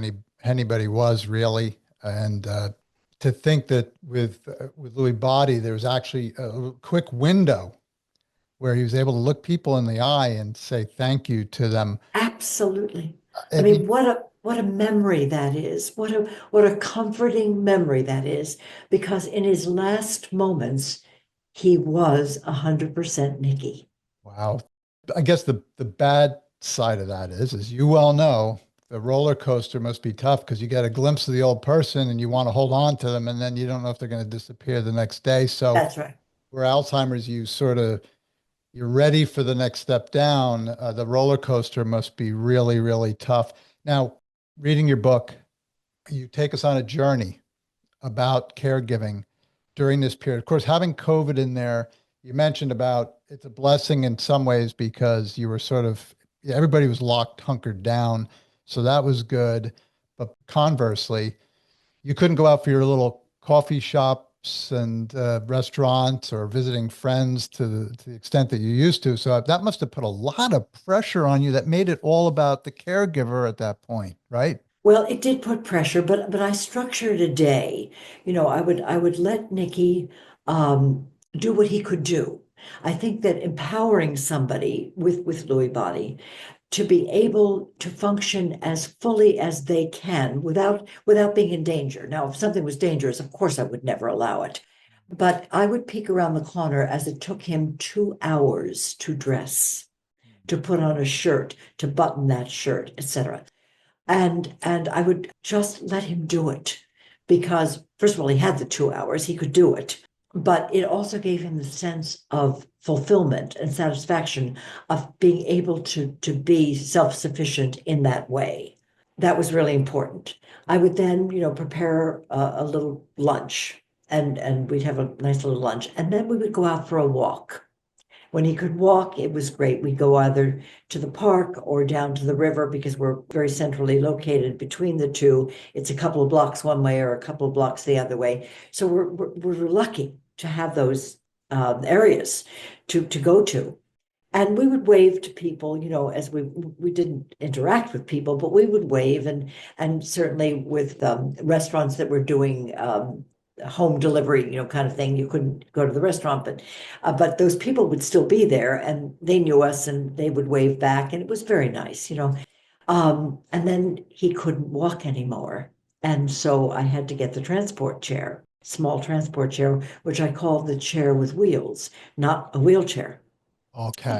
anybody was really, and to think that with Lewy Body, there was actually a quick window where he was able to look people in the eye and say thank you to them. Absolutely. I I mean, mean, what a memory that is. What a comforting memory that is. Because in his last moments, he was 100% Nicky. wow. I guess the bad side of that is you well know, the roller coaster must be tough because you get a glimpse of the old person and you want to hold on to them, and then you don't know if they're going to disappear the next day. So That's right. where Alzheimer's, you're ready for the next step down. The roller coaster must be really, really tough. Now, reading your book, you take us on a journey about caregiving during this period. Of course, having COVID in there, you mentioned about it's a blessing in some ways because you were sort of, yeah, everybody was locked, hunkered down. So that was good. But conversely, you couldn't go out for your little coffee shops and restaurants or visiting friends to the extent that you used to. So that must have put a lot of pressure on you that made it all about the caregiver at that point, right? Well, it did put pressure, but I structured a day. I would let Nicky do what he could do. I think that empowering somebody with Lewy body to be able to function as fully as they can without being in danger. Now, if something was dangerous, of course I would never allow it. But I would peek around the corner as it took him 2 hours to dress, to put on a shirt, to button that shirt, etc. And I would just let him do it because, first of all, he had the 2 hours, he could do it. But it also gave him the sense of fulfillment and satisfaction of being able to be self-sufficient in that way. That was really important. I would then, prepare a little lunch, and we'd have a nice little lunch, and then we would go out for a walk. When he could walk, it was great. We'd go either to the park or down to the river because we're very centrally located between the two. It's a couple of blocks one way or a couple of blocks the other way. So we're lucky to have those areas to go to. And we would wave to people, as we didn't interact with people, but we would wave, and certainly with restaurants that were doing home delivery, kind of thing. You couldn't go to the restaurant, but those people would still be there, and they knew us, and they would wave back, and it was very nice. And then he couldn't walk anymore, and so I had to get the transport chair, small transport chair, which I called the chair with wheels, not a wheelchair Okay.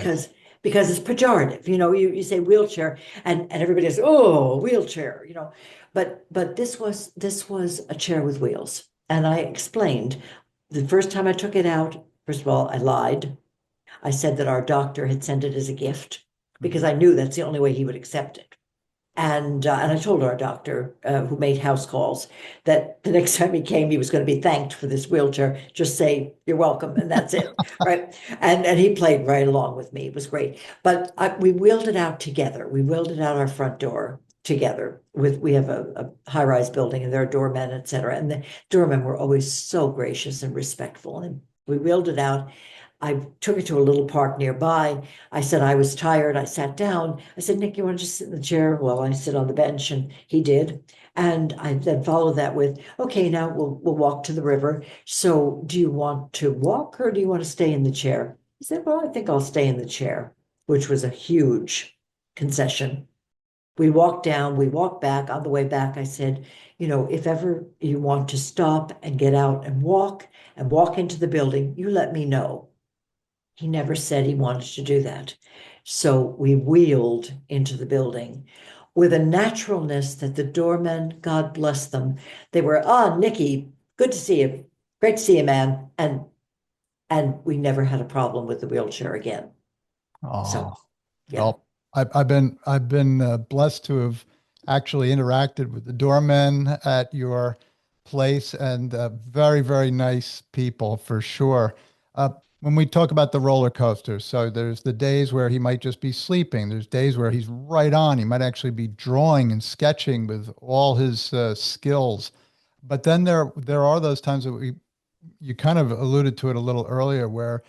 because it's pejorative. You say wheelchair, and everybody says, oh, wheelchair. But this was a chair with wheels. And I explained the first time I took it out, first of all, I lied. I said that our doctor had sent it as a gift because Mhm. I knew that's the only way he would accept it. And I told our doctor, who made house calls, that the next time he came, he was going to be thanked for this wheelchair. Just say you're welcome, and that's it, right? And he played right along with me. It was great. But we wheeled it out together. We wheeled it out our front door together. We have a high rise building, and there are doormen, et cetera. And the doormen were always so gracious and respectful. And we wheeled it out. I took it to a little park nearby. I said I was tired. I sat down. I said, Nick, you want to just sit in the chair while I sit on the bench? And he did. And I then followed that with, okay, now we'll walk to the river. So do you want to walk or do you want to stay in the chair? He said, well, I think I'll stay in the chair, which was a huge concession. We walked down, we walked back. On the way back, I said, if ever you want to stop and get out and walk into the building, you let me know. He never said he wanted to do that. So we wheeled into the building with a naturalness that the doormen, God bless them, they were, Nicky, good to see you. Great to see you, man. And we never had a problem with the wheelchair again. So Oh, yeah. well, I've been blessed to have actually interacted with the doormen at your place, and very, very nice people for sure. When we talk about the roller coasters, so there's the days where he might just be sleeping. There's days where he's right on. He might actually be drawing and sketching with all his skills. But then there are those times that you kind of alluded to it a little earlier, where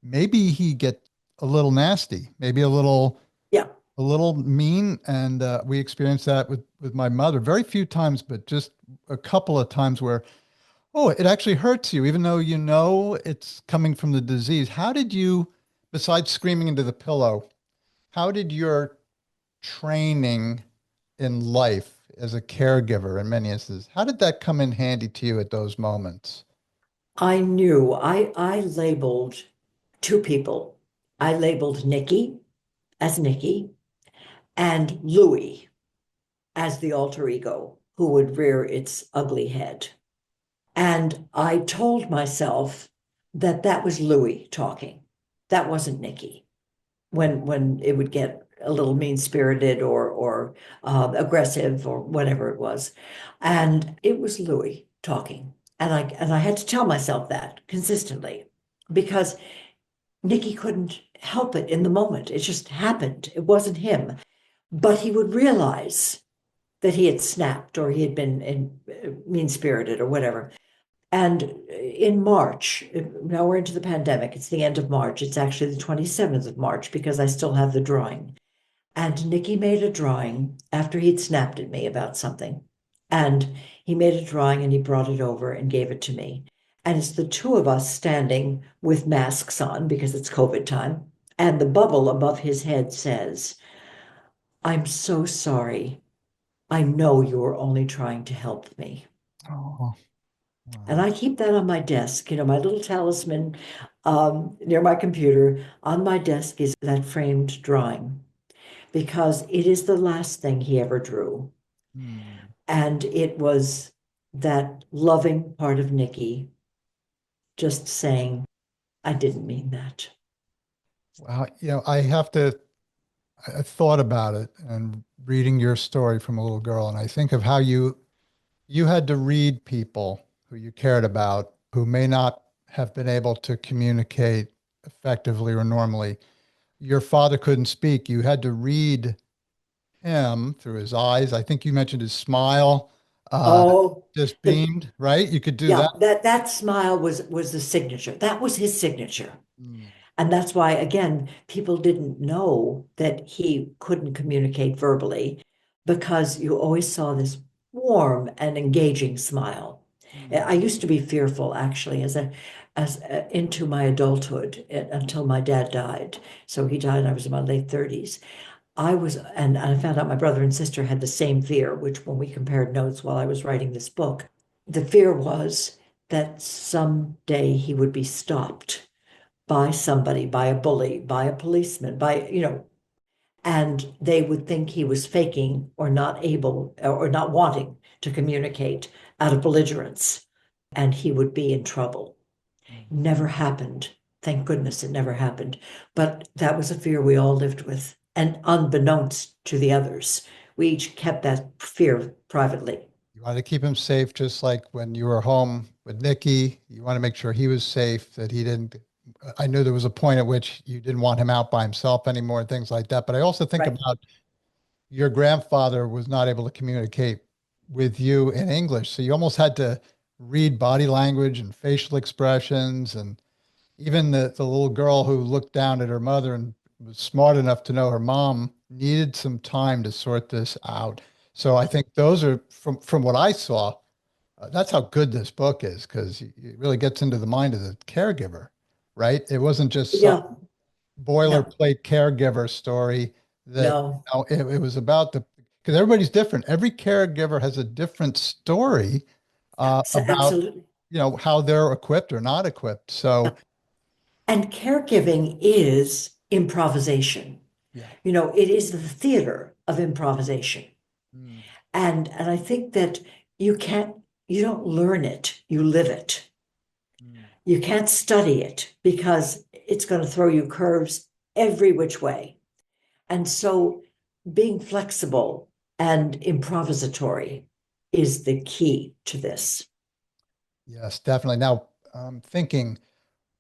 maybe he get a little nasty, maybe Yeah. a little mean, and we experienced that with my mother. Very few times, but just a couple of times where, oh, it actually hurts you, even though you know it's coming from the disease. How did you, besides screaming into the pillow, how did your training in life as a caregiver in many instances, how did that come in handy to you at those moments? I knew I labeled two people. I labeled Nicky as Nicky and Louie as the alter ego who would rear its ugly head. And I told myself that that was Louis talking. That wasn't Nicky. When it would get a little mean spirited or aggressive or whatever it was, and it was Louis talking. And I had to tell myself that consistently because Nicky couldn't help it in the moment. It just happened. It wasn't him. But he would realize that he had snapped or he had been mean spirited or whatever. And in March, now we're into the pandemic, it's the end of March. It's actually the 27th of March because I still have the drawing. And Nicky made a drawing after he'd snapped at me about something. And he made a drawing and he brought it over and gave it to me. And it's the two of us standing with masks on because it's COVID time. And the bubble above his head says, I'm so sorry. I know you were only trying to help me. Oh, And wow. I keep that on my desk, my little talisman near my computer. On my desk is that framed drawing because it is the last thing he ever drew. Hmm. And it was that loving part of Nicky just saying, I didn't mean that. Well, I thought about it and reading your story from a little girl, and I think of how you had to read people who you cared about who may not have been able to communicate effectively or normally. Your father couldn't speak. You had to read him through his eyes. I think you mentioned his smile, uh, Oh, just the beamed, right? You could do that. yeah, that smile was the signature. That was his signature. Mm, And that's why, again, people didn't know that he couldn't communicate verbally because you always saw this warm and engaging smile. mm. I used to be fearful, actually, into my adulthood until my dad died. So he died, I was in my late 30s. And I found out my brother and sister had the same fear, which when we compared notes while I was writing this book, the fear was that someday he would be stopped by somebody, by a bully, by a policeman, and they would think he was faking or not able or not wanting to communicate out of belligerence, and he would be in trouble. Never happened. Thank goodness it never happened. But that was a fear we all lived with. And unbeknownst to the others, we each kept that fear privately. You wanted to keep him safe, just like when you were home with Nikki. You want to make sure he was safe, that he didn't. I knew there was a point at which you didn't want him out by himself anymore and things like that. But I also think Right. about your grandfather was not able to communicate with you in English. So you almost had to read body language and facial expressions. And even the little girl who looked down at her mother and was smart enough to know her mom needed some time to sort this out. So I think those are from what I saw, that's how good this book is because it really gets into the mind of the caregiver, right? It wasn't just some Yeah. No, boilerplate caregiver story that no. it was about the because everybody's different. Every caregiver has a different story about Absolutely. how they're equipped or not equipped. So And caregiving is improvisation. yeah. It is the theater of improvisation. Mm, And I think that you can't, you don't learn it, you live it. mm. You can't study it because it's going to throw you curves every which way. And so being flexible and improvisatory is the key to this. Yes, definitely. Now, I'm thinking,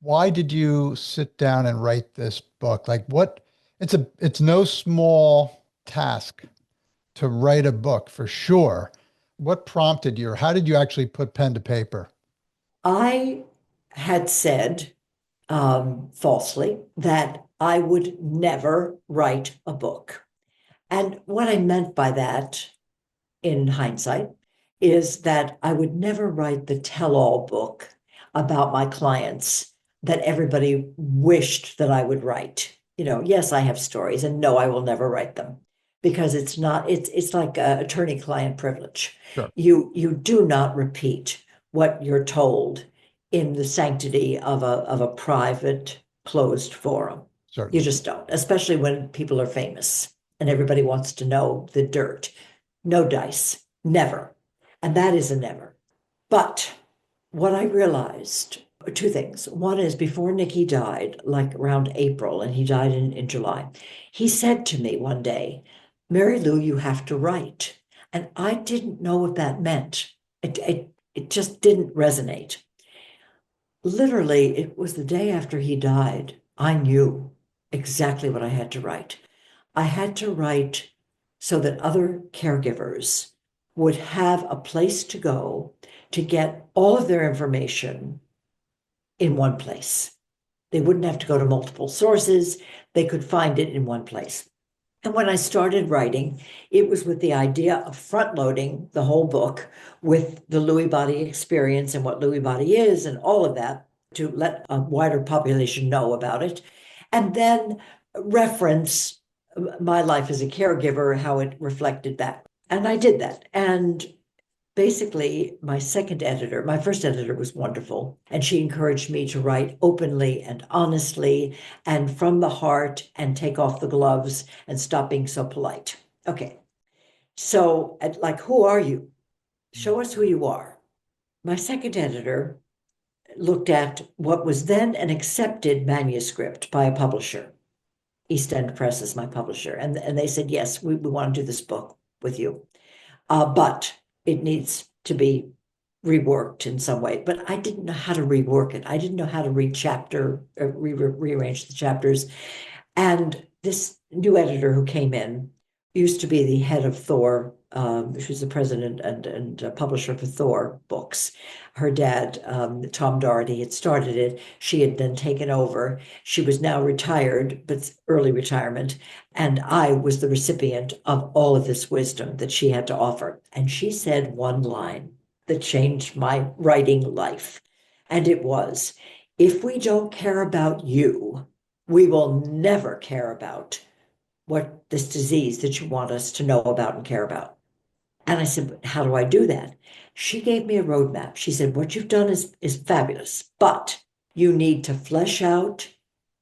why did you sit down and write this book? Like what it's no small task to write a book for sure. What prompted you, or how did you actually put pen to paper? I had said falsely that I would never write a book. And what I meant by that in hindsight is that I would never write the tell all book about my clients that everybody wished that I would write. Yes, I have stories, and no, I will never write them because it's like attorney client privilege. Sure, You do not repeat what you're told in the sanctity of a private closed forum. You certainly. just don't, especially when people are famous and everybody wants to know the dirt. No dice, never. And that is a never. But what I realized, two things. One is before Nicky died, like around April, and he died in July, he said to me one day, Mary Lou, you have to write. And I didn't know what that meant. It just didn't resonate. Literally, it was the day after he died. I knew exactly what I had to write. I had to write so that other caregivers would have a place to go to get all of their information in one place. They wouldn't have to go to multiple sources, they could find it in one place. And when I started writing, it was with the idea of front loading the whole book with the Lewy body experience and what Lewy body is and all of that to let a wider population know about it. And then reference my life as a caregiver, how it reflected that. And I did that. And basically my second editor, my first editor was wonderful, and she encouraged me to write openly and honestly and from the heart and take off the gloves and stop being so polite. Okay. So, like, who are you? Show us who you are. My second editor looked at what was then an accepted manuscript by a publisher. East End Press is my publisher. And they said, yes, we want to do this book with you. But it needs to be reworked in some way. But I didn't know how to rework it. I didn't know how to rearrange the chapters. And this new editor who came in used to be the head of Thor. She was the president and publisher for Thor books. Her dad, Tom Doherty, had started it. She had then taken over. She was now retired, but early retirement. And I was the recipient of all of this wisdom that she had to offer. And she said one line that changed my writing life. And it was, if we don't care about you, we will never care about what this disease that you want us to know about and care about. And I said, but how do I do that? She gave me a roadmap. She said, what you've done is fabulous, but you need to flesh out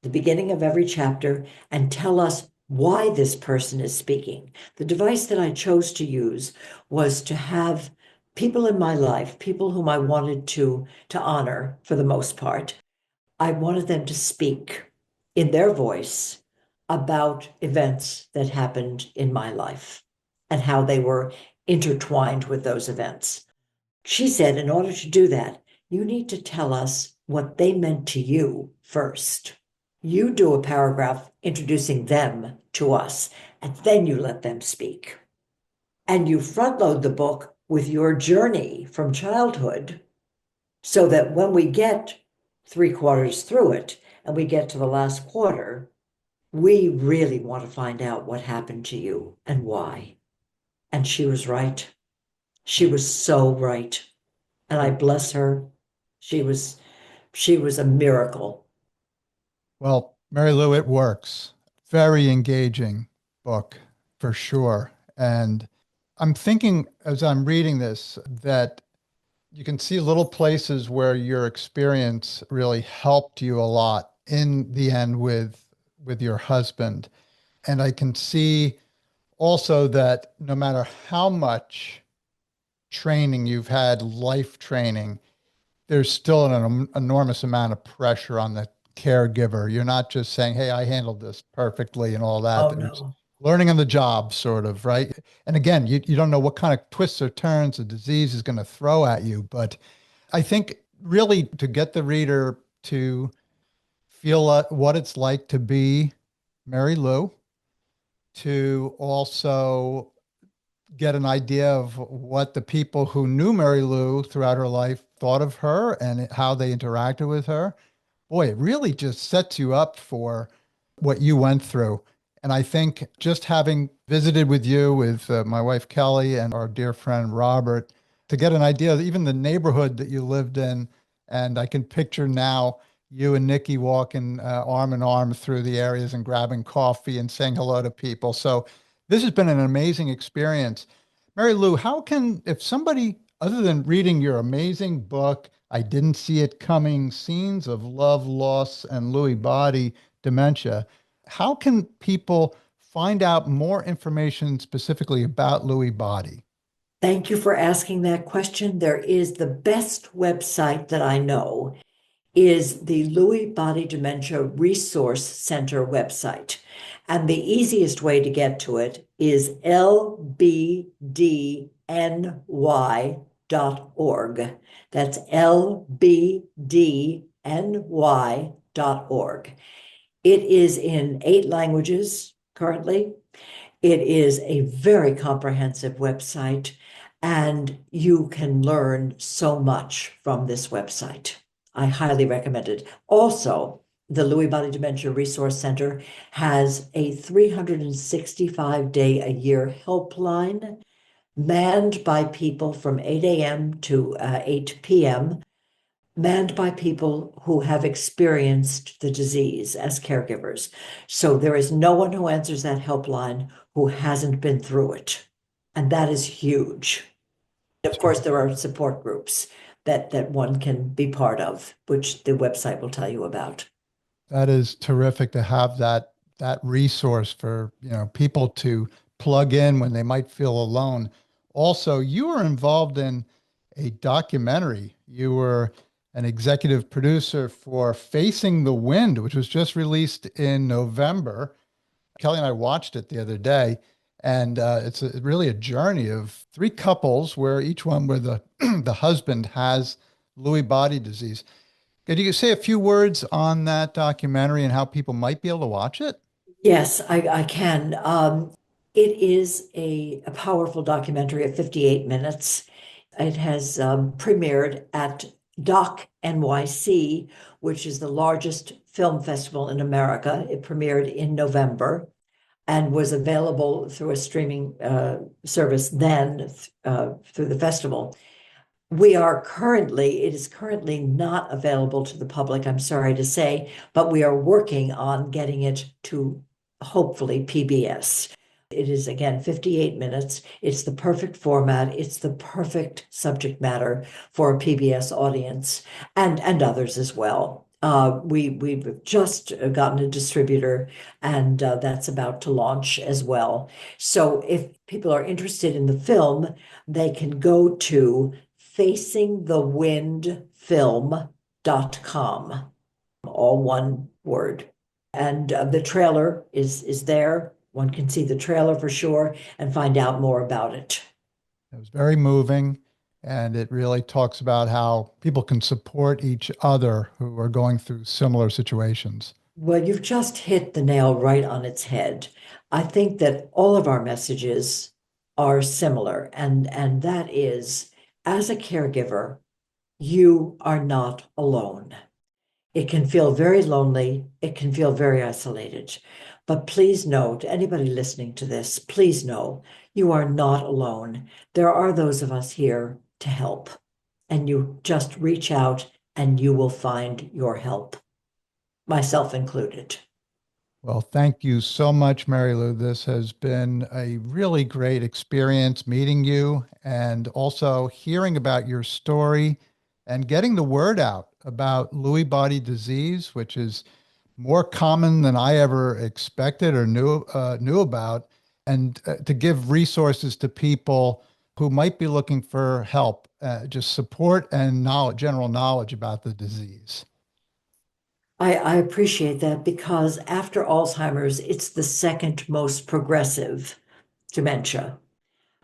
the beginning of every chapter and tell us why this person is speaking. The device that I chose to use was to have people in my life, people whom I wanted to honor for the most part. I wanted them to speak in their voice about events that happened in my life and how they were intertwined with those events. She said, in order to do that, you need to tell us what they meant to you first. You do a paragraph introducing them to us, and then you let them speak. And you front load the book with your journey from childhood so that when we get 3/4 through it and we get to the last quarter, we really want to find out what happened to you and why. And she was right. She was so right. And I bless her. She was a miracle. Well, Mary Lou, it works. Very engaging book for sure. And I'm thinking as I'm reading this that you can see little places where your experience really helped you a lot in the end with your husband. And I can see also that no matter how much training you've had, life training, there's still an enormous amount of pressure on the caregiver. You're not just saying, hey, I handled this perfectly and all that. Oh, There's no. learning on the job, sort of, right? And again, you don't know what kind of twists or turns the disease is going to throw at you. But I think really to get the reader to feel what it's like to be Mary Lou, to also get an idea of what the people who knew Mary Lou throughout her life thought of her and how they interacted with her. Boy, it really just sets you up for what you went through. And I think just having visited with you, with my wife Kelly and our dear friend Robert, to get an idea of even the neighborhood that you lived in. And I can picture now you and Nicky walking arm in arm through the areas and grabbing coffee and saying hello to people. So this has been an amazing experience. Mary Lou, how can, if somebody, other than reading your amazing book, I Didn't See It Coming, Scenes of Love, Loss, and Lewy Body Dementia, how can people find out more information specifically about Lewy body? Thank you for asking that question. There is the best website that I know is the Lewy Body Dementia Resource Center website. And the easiest way to get to it is lbdny.org. That's lbdny.org. It is in 8 languages currently. It is a very comprehensive website, and you can learn so much from this website. I highly recommend it. Also, the Lewy Body Dementia Resource Center has a 365-day-a-year helpline manned by people from 8 a.m. to 8 p.m., manned by people who have experienced the disease as caregivers. So there is no one who answers that helpline who hasn't been through it. And that is huge. Of course, there are support groups that one can be part of, which the website will tell you about. That is terrific to have that resource for, people to plug in when they might feel alone. Also, you were involved in a documentary. You were an executive producer for Facing the Wind, which was just released in November. Kelly and I watched it the other day, and it's really a journey of three couples where each one where the the husband has Lewy body disease. Could you say a few words on that documentary and how people might be able to watch it? Yes, I can. It is a powerful documentary of 58 minutes. It has premiered at Doc NYC, which is the largest film festival in America. It premiered in November and was available through a streaming service then through the festival. It is currently not available to the public, I'm sorry to say, but we are working on getting it to hopefully PBS. It is again 58 minutes. It's the perfect format. It's the perfect subject matter for a PBS audience and others as well. We've just gotten a distributor, and that's about to launch as well. So if people are interested in the film, they can go to facingthewindfilm.com, all one word. And the trailer is there. One can see the trailer for sure and find out more about it. It was very moving, and it really talks about how people can support each other who are going through similar situations. Well, you've just hit the nail right on its head. I think that all of our messages are similar, and that is, as a caregiver, you are not alone. It can feel very lonely. It can feel very isolated. But please know, to anybody listening to this, please know you are not alone. There are those of us here to help. And you just reach out and you will find your help, myself included. Well, thank you so much, Mary Lou. This has been a really great experience meeting you and also hearing about your story and getting the word out about Lewy body disease, which is more common than I ever expected or knew about, and to give resources to people who might be looking for help, just support and knowledge, general knowledge about the disease. I appreciate that because after Alzheimer's, it's the second most progressive dementia,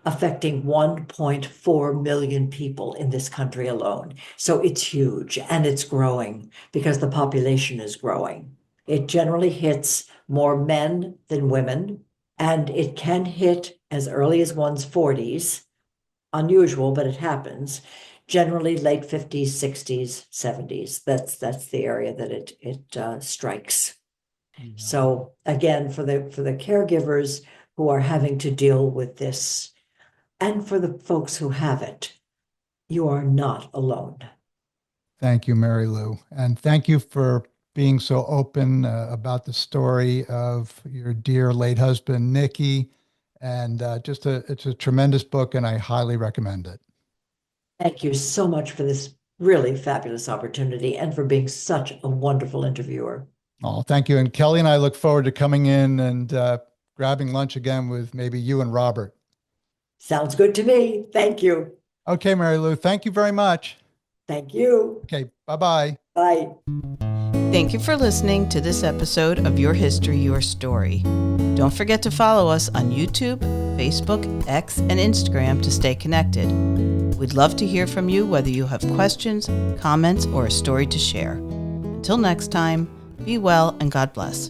affecting 1.4 million people in this country alone. So it's huge and it's growing because the population is growing. It generally hits more men than women, and it can hit as early as one's 40s. Unusual, but it happens. Generally late 50s, 60s, 70s. That's the area that it strikes. Yeah. So again, for the caregivers who are having to deal with this, and for the folks who have it, you are not alone. Thank you, Mary Lou. And thank you for being so open about the story of your dear late husband, Nicky. And it's a tremendous book, and I highly recommend it. Thank you so much for this really fabulous opportunity and for being such a wonderful interviewer. Oh, thank you. And Kelly and I look forward to coming in and grabbing lunch again with maybe you and Robert. Sounds good to me. Thank you. Okay, Mary Lou, thank you very much. Thank you. Okay, bye-bye. Bye. Thank you for listening to this episode of Your History, Your Story. Don't forget to follow us on YouTube, Facebook, X, and Instagram to stay connected. We'd love to hear from you whether you have questions, comments, or a story to share. Until next time, be well and God bless.